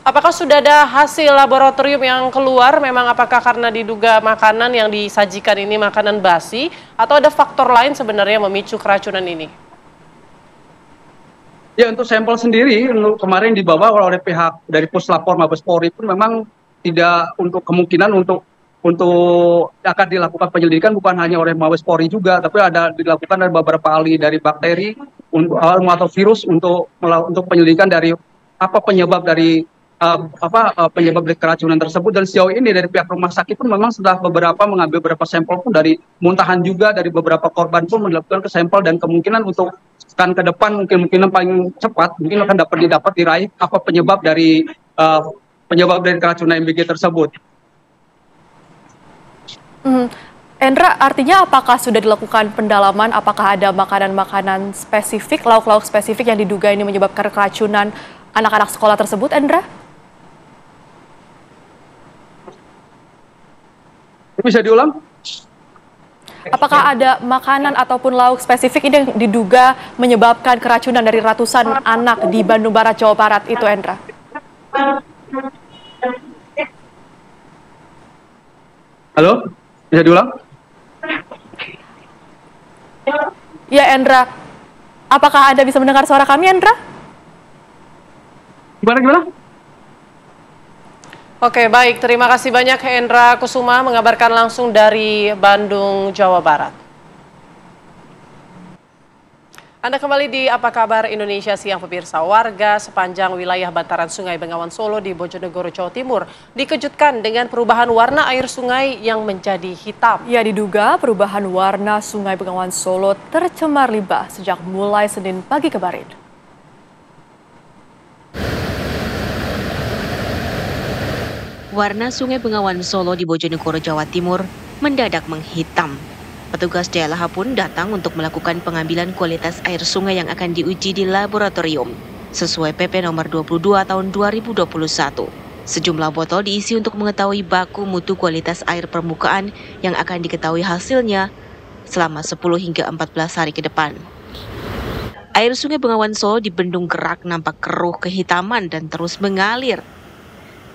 Apakah sudah ada hasil laboratorium yang keluar? Memang apakah karena diduga makanan yang disajikan ini makanan basi atau ada faktor lain sebenarnya memicu keracunan ini? Ya, untuk sampel sendiri kemarin dibawa oleh pihak dari Puslapor Mabes Polri pun memang tidak untuk kemungkinan untuk akan dilakukan penyelidikan bukan hanya oleh Mabes Polri juga, tapi ada dilakukan dari beberapa ahli dari bakteri atau virus untuk penyelidikan dari apa penyebab dari penyebab dari keracunan tersebut. Dan sejauh ini dari pihak rumah sakit pun memang sudah mengambil beberapa sampel pun dari muntahan juga dari beberapa korban pun melakukan ke sampel, dan kemungkinan untuk kan ke depan mungkin paling cepat mungkin akan dapat diraih apa penyebab dari keracunan MBG tersebut. Endra, artinya apakah sudah dilakukan pendalaman, apakah ada makanan-makanan spesifik, lauk-lauk spesifik yang diduga ini menyebabkan keracunan anak-anak sekolah tersebut, Endra? Bisa diulang? Apakah ada makanan ataupun lauk spesifik ini yang diduga menyebabkan keracunan dari ratusan anak di Bandung Barat, Jawa Barat itu, Endra? Halo? Bisa diulang? Ya, Endra. Apakah Anda bisa mendengar suara kami, Endra? Gimana? Oke, baik. Terima kasih banyak Endra Kusuma mengabarkan langsung dari Bandung, Jawa Barat. Anda kembali di Apa Kabar Indonesia Siang, pemirsa. Warga sepanjang wilayah bantaran Sungai Bengawan Solo di Bojonegoro, Jawa Timur dikejutkan dengan perubahan warna air sungai yang menjadi hitam. Ya, diduga perubahan warna Sungai Bengawan Solo tercemar limbah sejak mulai Senin pagi kemarin. Warna Sungai Bengawan Solo di Bojonegoro, Jawa Timur mendadak menghitam. Petugas DLH pun datang untuk melakukan pengambilan kualitas air sungai yang akan diuji di laboratorium sesuai PP nomor 22 tahun 2021. Sejumlah botol diisi untuk mengetahui baku mutu kualitas air permukaan yang akan diketahui hasilnya selama 10 hingga 14 hari ke depan. Air Sungai Bengawan Solo di Bendung Gerak nampak keruh kehitaman dan terus mengalir.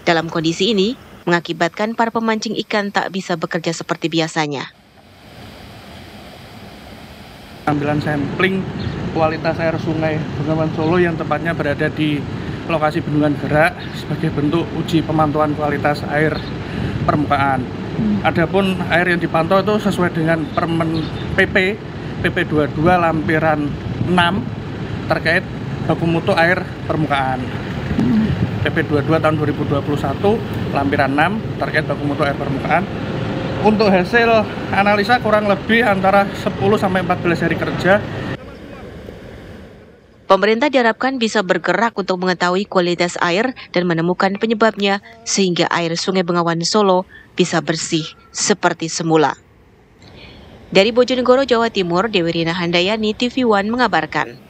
Dalam kondisi ini, mengakibatkan para pemancing ikan tak bisa bekerja seperti biasanya. Ambilan sampling kualitas air Sungai Bengawan Solo yang tepatnya berada di lokasi Bendungan Gerak sebagai bentuk uji pemantauan kualitas air permukaan. Adapun air yang dipantau itu sesuai dengan Permen PP 22 lampiran 6 terkait baku mutu air permukaan. PP 22 tahun 2021 lampiran 6 terkait baku mutu air permukaan. Untuk hasil analisa kurang lebih antara 10 sampai 14 hari kerja. Pemerintah diharapkan bisa bergerak untuk mengetahui kualitas air dan menemukan penyebabnya sehingga air Sungai Bengawan Solo bisa bersih seperti semula. Dari Bojonegoro, Jawa Timur, Dewi Rina Handayani, TV One mengabarkan.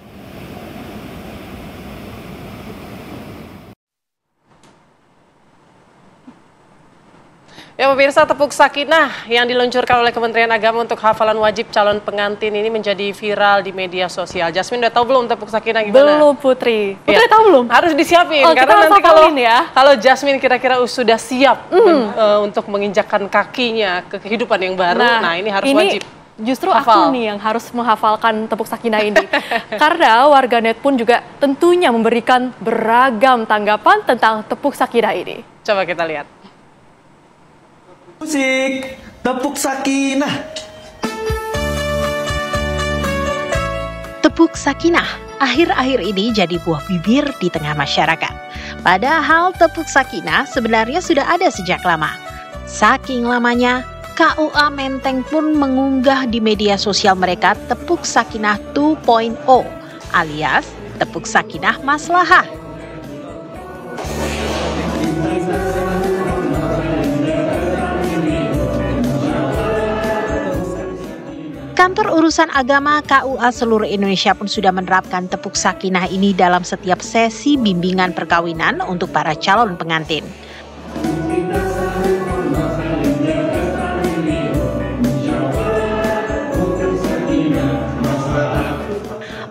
Ya, pemirsa, tepuk sakinah yang diluncurkan oleh Kementerian Agama untuk hafalan wajib calon pengantin ini menjadi viral di media sosial. Jasmine udah tahu belum tepuk sakinah gimana? Belum, Putri. Putri tahu belum? Harus disiapin karena nanti kalau Jasmine kira-kira sudah siap untuk menginjakkan kakinya ke kehidupan yang baru, nah ini harus wajib. Justru aku nih yang harus menghafalkan tepuk sakinah ini. Karena warganet pun juga tentunya memberikan beragam tanggapan tentang tepuk sakinah ini. Coba kita lihat. Musik tepuk sakinah. Tepuk sakinah akhir-akhir ini jadi buah bibir di tengah masyarakat. Padahal tepuk sakinah sebenarnya sudah ada sejak lama. Saking lamanya, KUA Menteng pun mengunggah di media sosial mereka tepuk sakinah 2.0 alias tepuk sakinah maslahah. Kantor Urusan Agama KUA seluruh Indonesia pun sudah menerapkan tepuk sakinah ini dalam setiap sesi bimbingan perkawinan untuk para calon pengantin.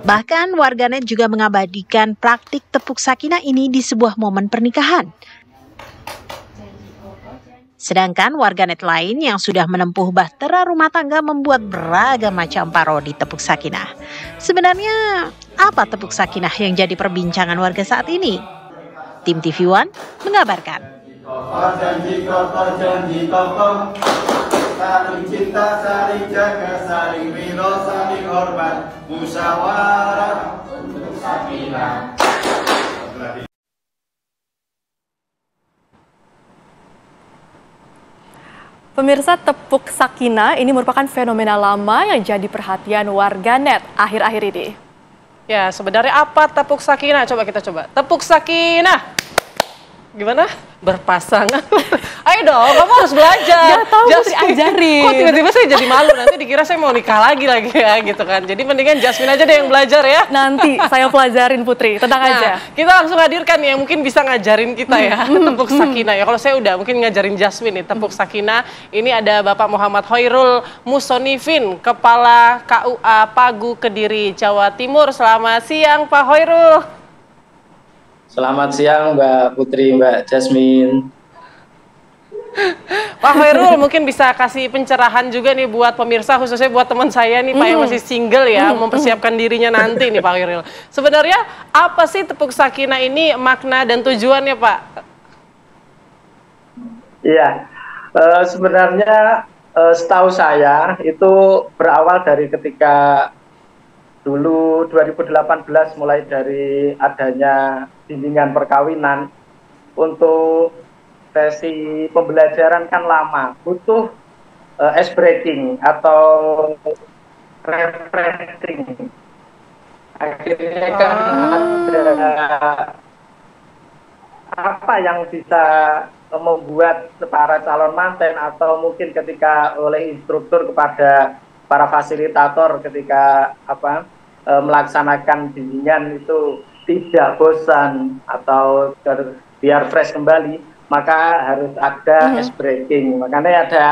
Bahkan warganet juga mengabadikan praktik tepuk sakinah ini di sebuah momen pernikahan. Sedangkan warganet lain yang sudah menempuh bahtera rumah tangga membuat beragam macam parodi tepuk sakinah. Sebenarnya apa tepuk sakinah yang jadi perbincangan warga saat ini? Tim TV One mengabarkan. Saling cinta, saling jaga, saling ridho, saling hormat, musyawarah untuk sakinah. Pemirsa, tepuk sakinah ini merupakan fenomena lama yang jadi perhatian warganet akhir-akhir ini. Ya, sebenarnya apa tepuk sakinah? Coba. Tepuk sakinah. Gimana? Berpasangan. Ayo dong, kamu harus belajar. Gak tahu, Putri ajarin. Kok tiba-tiba saya jadi malu, nanti dikira saya mau nikah lagi ya gitu kan. Jadi mendingan Jasmine aja deh yang belajar ya. Nanti saya pelajarin Putri, tenang aja. Kita langsung hadirkan yang mungkin bisa ngajarin kita ya, tepuk sakinah ya. Kalau saya udah mungkin ngajarin Jasmine nih, tepuk sakinah. Ini ada Bapak Muhammad Hoirul Musonifin, Kepala KUA Pagu Kediri, Jawa Timur. Selamat siang Pak Hoirul. Selamat siang Mbak Putri, Mbak Jasmine. Pak Hoirul mungkin bisa kasih pencerahan juga nih buat pemirsa, khususnya buat teman saya nih Pak yang masih single ya, mempersiapkan dirinya nanti nih Pak Hoirul. Sebenarnya apa sih tepuk sakinah ini, makna dan tujuannya Pak? Iya, sebenarnya setahu saya itu berawal dari ketika dulu 2018 mulai dari adanya bimbingan perkawinan. Untuk sesi pembelajaran kan lama, butuh ice breaking atau refreshing. Akhirnya kan ada apa yang bisa membuat para calon manten atau mungkin ketika oleh instruktur kepada para fasilitator ketika melaksanakan bimbingan itu tidak bosan atau biar fresh kembali, maka harus ada ice breaking. Makanya ada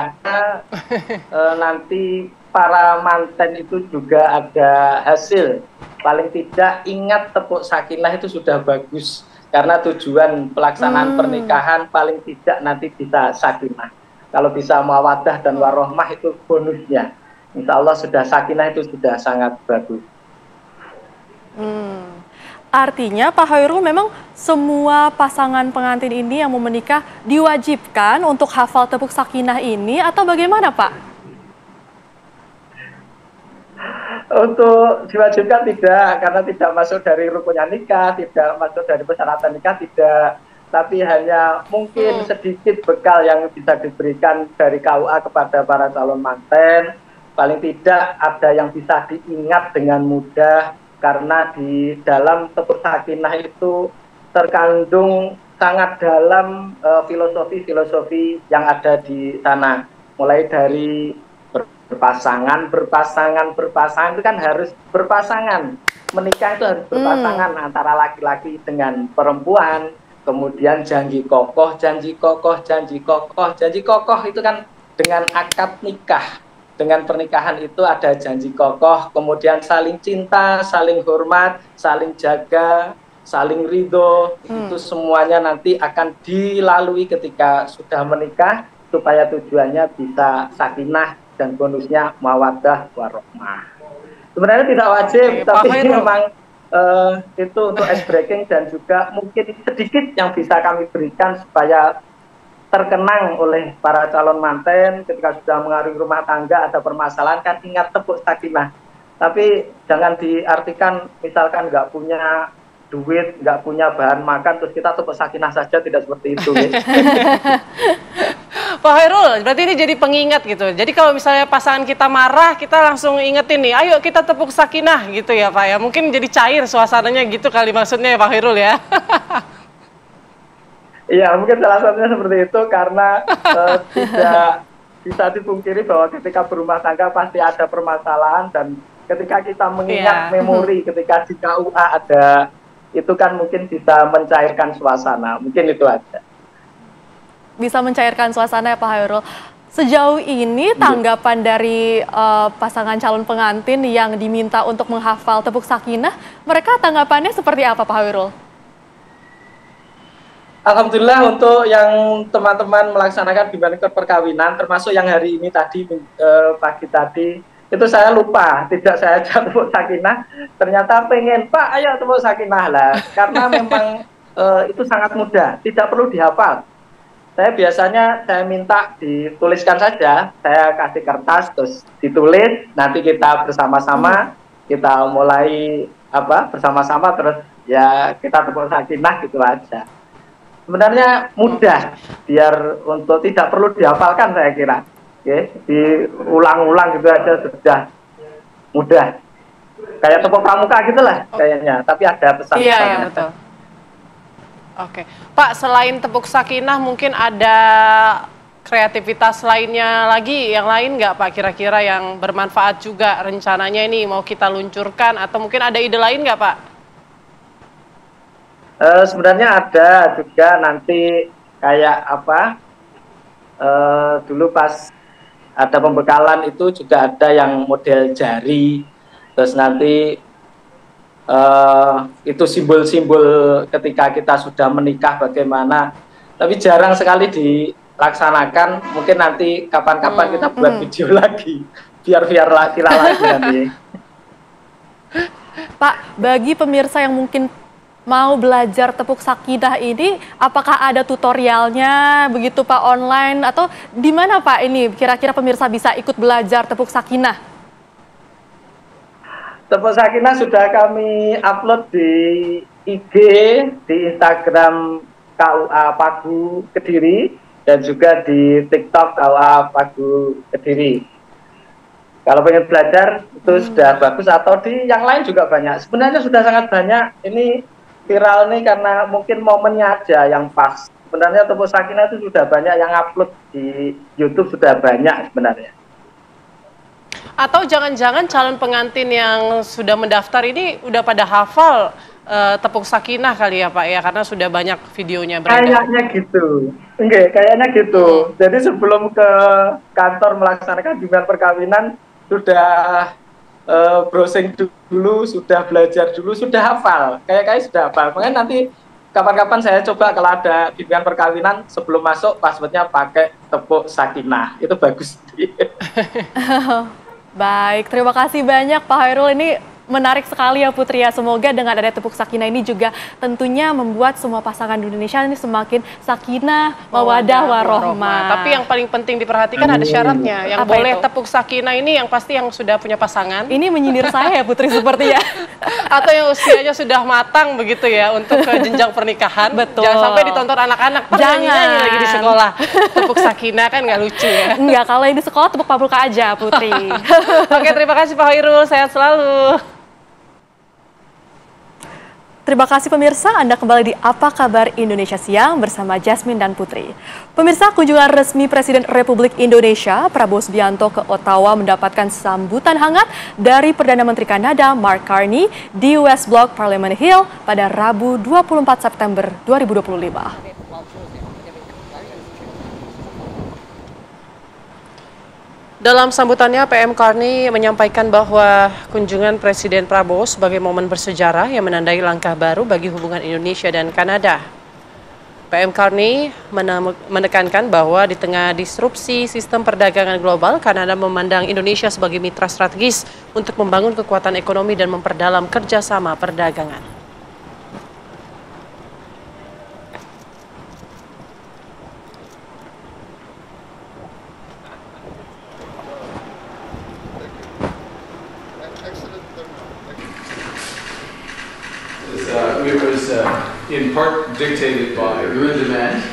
nanti para manten itu juga ada hasil. Paling tidak ingat tepuk sakinah itu sudah bagus. Karena tujuan pelaksanaan pernikahan paling tidak nanti bisa sakinah. Kalau bisa mawaddah dan warohmah itu bonusnya. Insya Allah sudah sakinah itu sudah sangat bagus. Artinya Pak Hoirul memang semua pasangan pengantin ini yang mau menikah diwajibkan untuk hafal tepuk sakinah ini atau bagaimana Pak? Untuk diwajibkan tidak, karena tidak masuk dari rukunnya nikah, tidak masuk dari persyaratan nikah, tidak. Tapi hanya mungkin sedikit bekal yang bisa diberikan dari KUA kepada para calon manten. Paling tidak ada yang bisa diingat dengan mudah, karena di dalam tepuk sakinah itu terkandung sangat dalam filosofi-filosofi yang ada di sana. Mulai dari berpasangan itu kan harus berpasangan. Menikah itu harus berpasangan antara laki-laki dengan perempuan. Kemudian janji kokoh itu kan dengan akad nikah. Dengan pernikahan itu ada janji kokoh, kemudian saling cinta, saling hormat, saling jaga, saling ridho. Itu semuanya nanti akan dilalui ketika sudah menikah supaya tujuannya bisa sakinah dan bonusnya mawaddah warohmah. Sebenarnya tidak wajib, tapi memang itu untuk ice breaking dan juga mungkin sedikit yang bisa kami berikan supaya terkenang oleh para calon manten ketika sudah mengarungi rumah tangga ada permasalahan, kan ingat tepuk sakinah. Tapi jangan diartikan misalkan nggak punya duit, nggak punya bahan makan, terus kita tepuk sakinah saja, tidak seperti itu. Ya. Pak Hairul, berarti ini jadi pengingat gitu. Jadi kalau misalnya pasangan kita marah, kita langsung ingetin nih, ayo kita tepuk sakinah gitu ya Pak ya. Mungkin jadi cair suasananya gitu kali maksudnya ya Pak Hairul ya. Iya, mungkin salah satunya seperti itu karena tidak bisa dipungkiri bahwa ketika berumah tangga pasti ada permasalahan, dan ketika kita mengingat memori ketika di KUA ada, itu kan mungkin bisa mencairkan suasana. Mungkin itu aja. Bisa mencairkan suasana ya Pak Hairul. Sejauh ini tanggapan dari pasangan calon pengantin yang diminta untuk menghafal tepuk sakinah, mereka tanggapannya seperti apa Pak Hairul? Alhamdulillah untuk yang teman-teman melaksanakan bimbingan perkawinan, termasuk yang hari ini tadi, pagi tadi, itu saya lupa, tidak saya ajak tepuk sakinah, ternyata pengen, Pak ayo tepuk sakinah lah, karena memang itu sangat mudah, tidak perlu dihafal. Saya biasanya saya minta dituliskan saja, saya kasih kertas terus ditulis, nanti kita bersama-sama, kita mulai bersama-sama terus ya kita tepuk sakinah gitu aja. Sebenarnya mudah, biar untuk tidak perlu dihafalkan saya kira. Oke, diulang-ulang gitu aja sudah mudah. Kayak tepuk pramuka gitulah kayaknya, tapi ada pesan-pesannya. Iya, betul. Oke, Pak, selain tepuk sakinah mungkin ada kreativitas lainnya lagi, yang lain nggak Pak kira-kira yang bermanfaat juga rencananya ini mau kita luncurkan, atau mungkin ada ide lain nggak Pak? Sebenarnya ada juga nanti kayak dulu pas ada pembekalan itu juga ada yang model jari, terus nanti itu simbol-simbol ketika kita sudah menikah bagaimana, tapi jarang sekali dilaksanakan. Mungkin nanti kapan-kapan kita buat video lagi, biar viral lagi nanti. Pak, bagi pemirsa yang mungkin mau belajar tepuk sakinah ini, apakah ada tutorialnya begitu Pak online, atau di mana Pak ini kira-kira pemirsa bisa ikut belajar tepuk sakinah? Tepuk sakinah sudah kami upload di IG, di Instagram KUA Pagu Kediri, dan juga di TikTok KUA Pagu Kediri. Kalau pengen belajar itu sudah bagus, atau di yang lain juga banyak. Sebenarnya sudah sangat banyak. Ini viral nih karena mungkin momennya aja yang pas. Sebenarnya tepuk sakinah itu sudah banyak yang upload di YouTube, sudah banyak sebenarnya. Atau jangan-jangan calon pengantin yang sudah mendaftar ini udah pada hafal tepuk sakinah kali ya Pak ya, karena sudah banyak videonya beredar. Kayaknya gitu. Enggak, kayaknya gitu. Jadi sebelum ke kantor melaksanakan bimbingan perkawinan sudah browsing dulu, sudah belajar dulu, sudah hafal. Kayak sudah hafal. Makanya nanti kapan-kapan saya coba kalau ada bimbingan perkawinan sebelum masuk passwordnya pakai tepuk sakinah. Itu bagus. Baik, terima kasih banyak Pak Hairul. Ini menarik sekali ya Putri ya. Semoga dengan ada tepuk sakinah ini juga tentunya membuat semua pasangan di Indonesia ini semakin sakinah, mawadah, warohmah. Tapi yang paling penting diperhatikan ada syaratnya. Yang apa boleh itu? tepuk sakinah ini yang pasti yang sudah punya pasangan. Ini menyindir saya ya Putri sepertinya. Atau yang usianya sudah matang begitu ya untuk ke jenjang pernikahan. Betul. Jangan sampai ditonton anak-anak. Nyanyi lagi di sekolah. Tepuk sakinah kan nggak lucu ya. Enggak, kalau yang di sekolah tepuk pramuka aja Putri. Oke, terima kasih Pak Hairul. Sehat selalu. Terima kasih pemirsa, Anda kembali di Apa Kabar Indonesia Siang bersama Jasmine dan Putri. Pemirsa, kunjungan resmi Presiden Republik Indonesia Prabowo Subianto ke Ottawa mendapatkan sambutan hangat dari Perdana Menteri Kanada Mark Carney di West Block Parliament Hill pada Rabu 24 September 2025. Dalam sambutannya, PM Carney menyampaikan bahwa kunjungan Presiden Prabowo sebagai momen bersejarah yang menandai langkah baru bagi hubungan Indonesia dan Kanada. PM Carney menekankan bahwa di tengah disrupsi sistem perdagangan global, Kanada memandang Indonesia sebagai mitra strategis untuk membangun kekuatan ekonomi dan memperdalam kerjasama perdagangan. Excellent. it was in part dictated by good demand.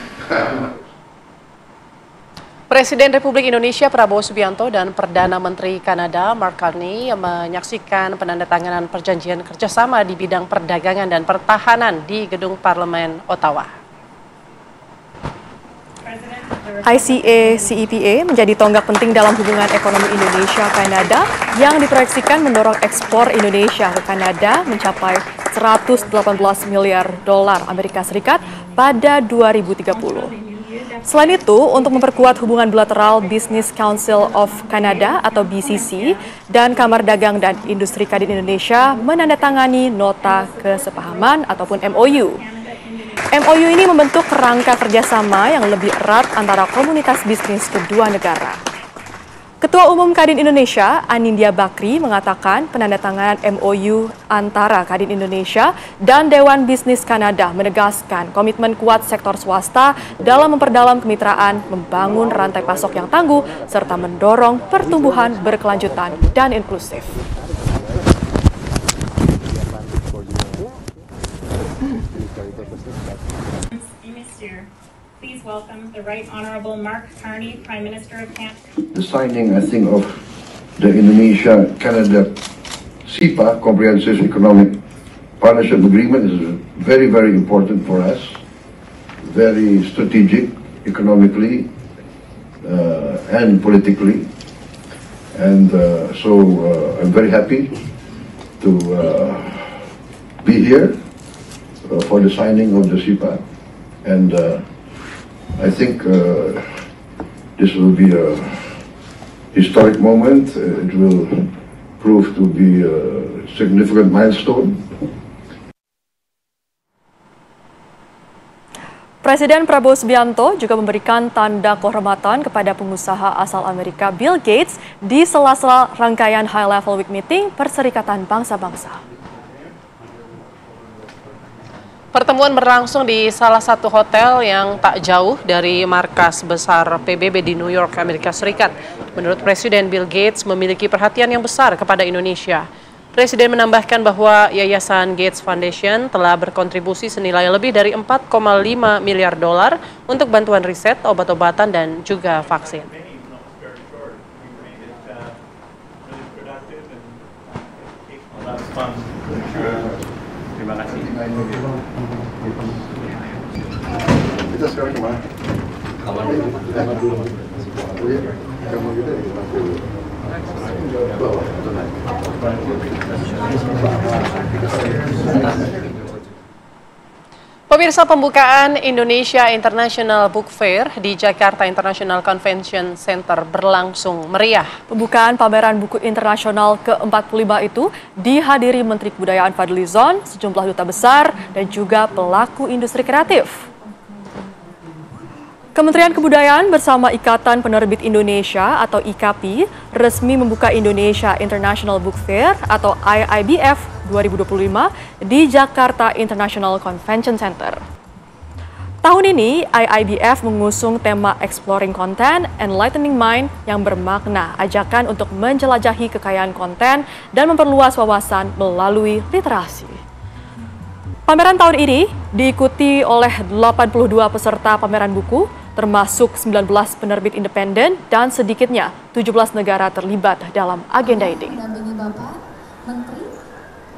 Presiden Republik Indonesia Prabowo Subianto dan Perdana Menteri Kanada Mark Carney menyaksikan penandatanganan perjanjian kerjasama di bidang perdagangan dan pertahanan di Gedung Parlemen Ottawa. ICA-CEPA menjadi tonggak penting dalam hubungan ekonomi Indonesia-Kanada yang diproyeksikan mendorong ekspor Indonesia ke Kanada mencapai 118 miliar dolar Amerika Serikat pada 2030. Selain itu, untuk memperkuat hubungan bilateral Business Council of Canada atau BCC dan Kamar Dagang dan Industri Kadin Indonesia menandatangani nota kesepahaman ataupun MOU. MOU ini membentuk kerangka kerjasama yang lebih erat antara komunitas bisnis kedua negara. Ketua Umum Kadin Indonesia, Anindya Bakri, mengatakan penandatanganan MOU antara Kadin Indonesia dan Dewan Bisnis Kanada menegaskan komitmen kuat sektor swasta dalam memperdalam kemitraan, membangun rantai pasok yang tangguh, serta mendorong pertumbuhan berkelanjutan dan inklusif. Please welcome the Right Honorable Mark Carney, Prime Minister of Canada. The signing, I think, of the Indonesia-Canada CEPA, Comprehensive Economic Partnership Agreement, is very, very important for us. Very strategic, economically and politically. And so I'm very happy to be here for the signing of the CEPA. And I think this will be a historic moment. It will prove to be a significant milestone. Presiden Prabowo Subianto juga memberikan tanda kehormatan kepada pengusaha asal Amerika Bill Gates di sela-sela rangkaian High Level Week Meeting Perserikatan Bangsa-Bangsa. Pertemuan berlangsung di salah satu hotel yang tak jauh dari markas besar PBB di New York, Amerika Serikat. Menurut Presiden, Bill Gates memiliki perhatian yang besar kepada Indonesia. Presiden menambahkan bahwa Yayasan Gates Foundation telah berkontribusi senilai lebih dari 4,5 miliar dolar untuk bantuan riset, obat-obatan, dan juga vaksin. Terima kasih. Kita sekarang kemana? Kamar dulu. Kamar kita di bawah. Pemirsa, pembukaan Indonesia International Book Fair di Jakarta International Convention Center berlangsung meriah. Pembukaan pameran buku internasional ke-45 itu dihadiri Menteri Kebudayaan Fadlizon, sejumlah duta besar, dan juga pelaku industri kreatif. Kementerian Kebudayaan bersama Ikatan Penerbit Indonesia atau IKAPI resmi membuka Indonesia International Book Fair atau IIBF 2025 di Jakarta International Convention Center. Tahun ini, IIBF mengusung tema Exploring Content, Enlightening Mind yang bermakna ajakan untuk menjelajahi kekayaan konten dan memperluas wawasan melalui literasi. Pameran tahun ini diikuti oleh 82 peserta pameran buku, termasuk 19 penerbit independen dan sedikitnya 17 negara terlibat dalam agenda ini. Mendampingi Bapak Menteri.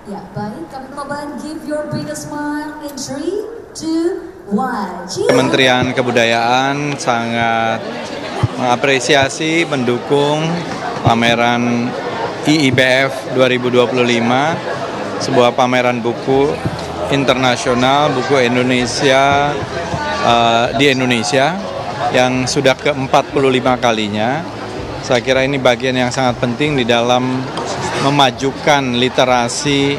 Ya, baik. Kami coba give your biggest smile in 3, 2, 1. Kementerian Kebudayaan sangat mengapresiasi, mendukung pameran IIBF 2025, sebuah pameran buku internasional, buku Indonesia di Indonesia yang sudah ke-45 kalinya. Saya kira ini bagian yang sangat penting di dalam memajukan literasi,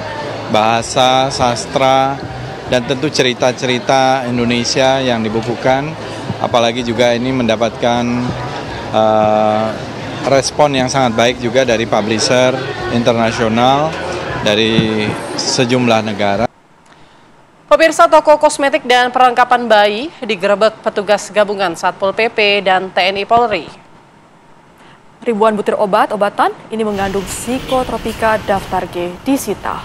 bahasa, sastra, dan tentu cerita-cerita Indonesia yang dibukukan. Apalagi juga ini mendapatkan respon yang sangat baik juga dari publisher internasional dari sejumlah negara. Pemirsa, toko kosmetik dan perlengkapan bayi digerebek petugas gabungan Satpol PP dan TNI Polri. Ribuan butir obat-obatan ini mengandung psikotropika daftar G disita.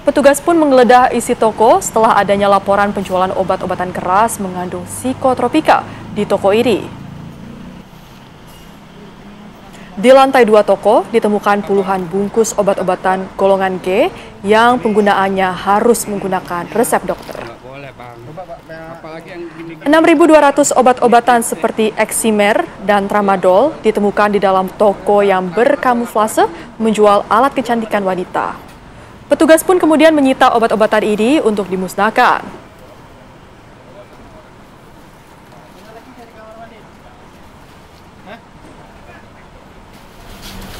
Petugas pun menggeledah isi toko setelah adanya laporan penjualan obat-obatan keras mengandung psikotropika di toko ini. Di lantai 2 toko ditemukan puluhan bungkus obat-obatan golongan G yang penggunaannya harus menggunakan resep dokter. 6.200 obat-obatan seperti Eximer dan Tramadol ditemukan di dalam toko yang berkamuflase menjual alat kecantikan wanita. Petugas pun kemudian menyita obat-obatan ini untuk dimusnahkan.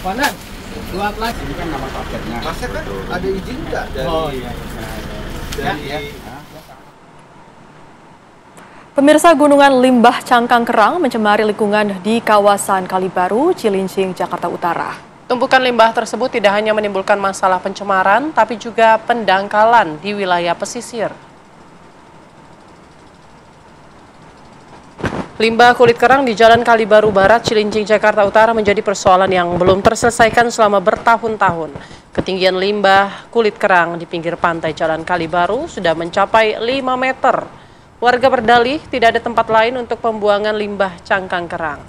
Mana? Luat lagi. Ini kan nama paketnya. Paket kan ada izin nggak dari? Oh iya. Dari Pemirsa, gunungan limbah cangkang kerang mencemari lingkungan di kawasan Kalibaru, Cilincing, Jakarta Utara. Tumpukan limbah tersebut tidak hanya menimbulkan masalah pencemaran, tapi juga pendangkalan di wilayah pesisir. Limbah kulit kerang di Jalan Kalibaru Barat, Cilincing, Jakarta Utara menjadi persoalan yang belum terselesaikan selama bertahun-tahun. Ketinggian limbah kulit kerang di pinggir pantai Jalan Kalibaru sudah mencapai 5 meter. Warga berdalih tidak ada tempat lain untuk pembuangan limbah cangkang kerang.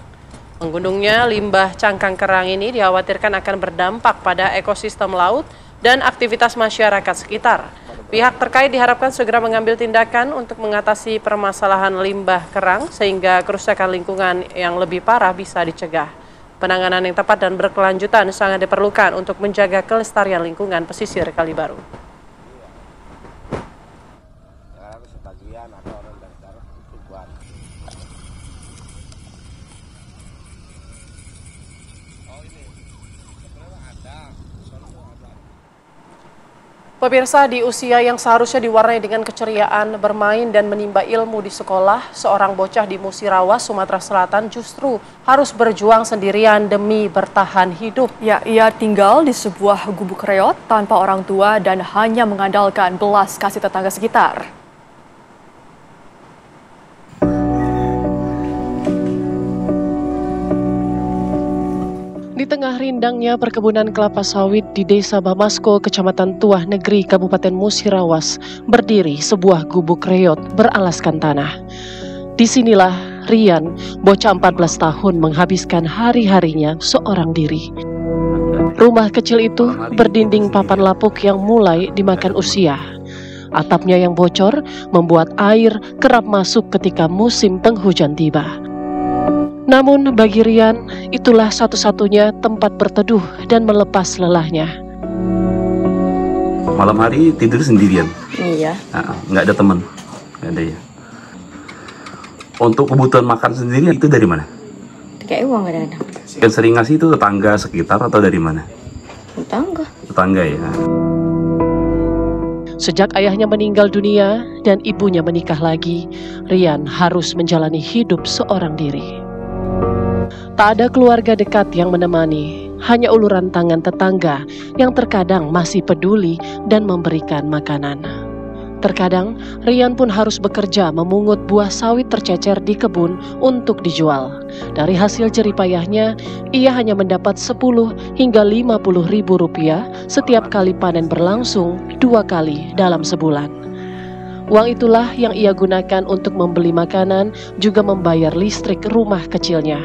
Menggunungnya limbah cangkang kerang ini dikhawatirkan akan berdampak pada ekosistem laut dan aktivitas masyarakat sekitar. Pihak terkait diharapkan segera mengambil tindakan untuk mengatasi permasalahan limbah kerang sehingga kerusakan lingkungan yang lebih parah bisa dicegah. Penanganan yang tepat dan berkelanjutan sangat diperlukan untuk menjaga kelestarian lingkungan pesisir Kalibaru. Pemirsa, di usia yang seharusnya diwarnai dengan keceriaan, bermain dan menimba ilmu di sekolah, seorang bocah di Musirawas, Sumatera Selatan justru harus berjuang sendirian demi bertahan hidup. Ya, ia tinggal di sebuah gubuk reot tanpa orang tua dan hanya mengandalkan belas kasih tetangga sekitar. Di tengah rindangnya perkebunan kelapa sawit di Desa Bamasko, Kecamatan Tuah Negeri, Kabupaten Musirawas, berdiri sebuah gubuk reot beralaskan tanah. Disinilah Rian, bocah 14 tahun, menghabiskan hari-harinya seorang diri. Rumah kecil itu berdinding papan lapuk yang mulai dimakan usia. Atapnya yang bocor membuat air kerap masuk ketika musim penghujan tiba. Namun bagi Rian, itulah satu-satunya tempat berteduh dan melepas lelahnya. Malam hari tidur sendirian? Iya. Nah, nggak ada teman? Nggak ada ya? Untuk kebutuhan makan sendiri itu dari mana? Kayak uang kadang-kadang. Yang sering ngasih itu tetangga sekitar atau dari mana? Tetangga. Tetangga ya? Sejak ayahnya meninggal dunia dan ibunya menikah lagi, Rian harus menjalani hidup seorang diri. Tak ada keluarga dekat yang menemani, hanya uluran tangan tetangga yang terkadang masih peduli dan memberikan makanan. Terkadang, Rian pun harus bekerja memungut buah sawit tercecer di kebun untuk dijual. Dari hasil jeripayahnya, ia hanya mendapat 10 hingga 50 ribu rupiah setiap kali panen berlangsung 2 kali dalam sebulan. Uang itulah yang ia gunakan untuk membeli makanan, juga membayar listrik rumah kecilnya.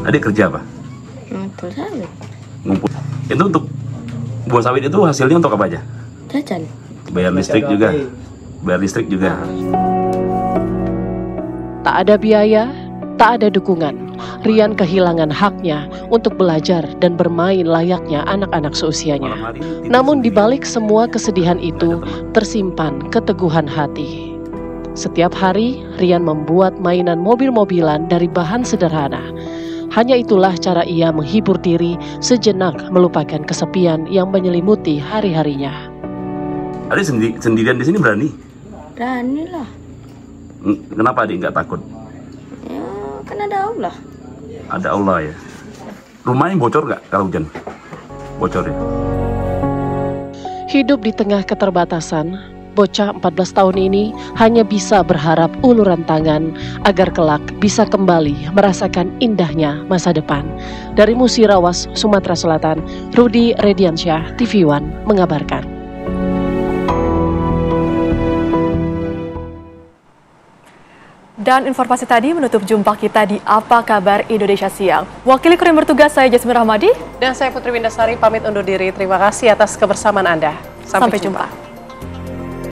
Adik kerja apa? Ngumpul sawit. Ngumpul. Itu untuk buah sawit itu hasilnya untuk apa aja? Jajan. Bayar listrik juga. Bayar listrik juga. Tak ada biaya, tak ada dukungan. Rian kehilangan haknya untuk belajar dan bermain layaknya anak-anak seusianya. Namun di balik semua kesedihan itu tersimpan keteguhan hati. Setiap hari, Rian membuat mainan mobil-mobilan dari bahan sederhana. Hanya itulah cara ia menghibur diri sejenak melupakan kesepian yang menyelimuti hari-harinya. Adik sendirian di sini berani? Berani lah. Kenapa adik nggak takut? Ya, kan ada Allah. Ada Allah ya. Rumahnya bocor nggak kalau hujan? Bocor ya. Hidup di tengah keterbatasan, bocah 14 tahun ini hanya bisa berharap uluran tangan agar kelak bisa kembali merasakan indahnya masa depan. Dari Musirawas, Sumatera Selatan, Rudi Rediansyah, TV One mengabarkan. Dan informasi tadi menutup jumpa kita di Apa Kabar Indonesia Siang. Wakili kru yang bertugas saya Jasmine Rahmadi. Dan saya Putri Windasari pamit undur diri. Terima kasih atas kebersamaan Anda. Sampai jumpa.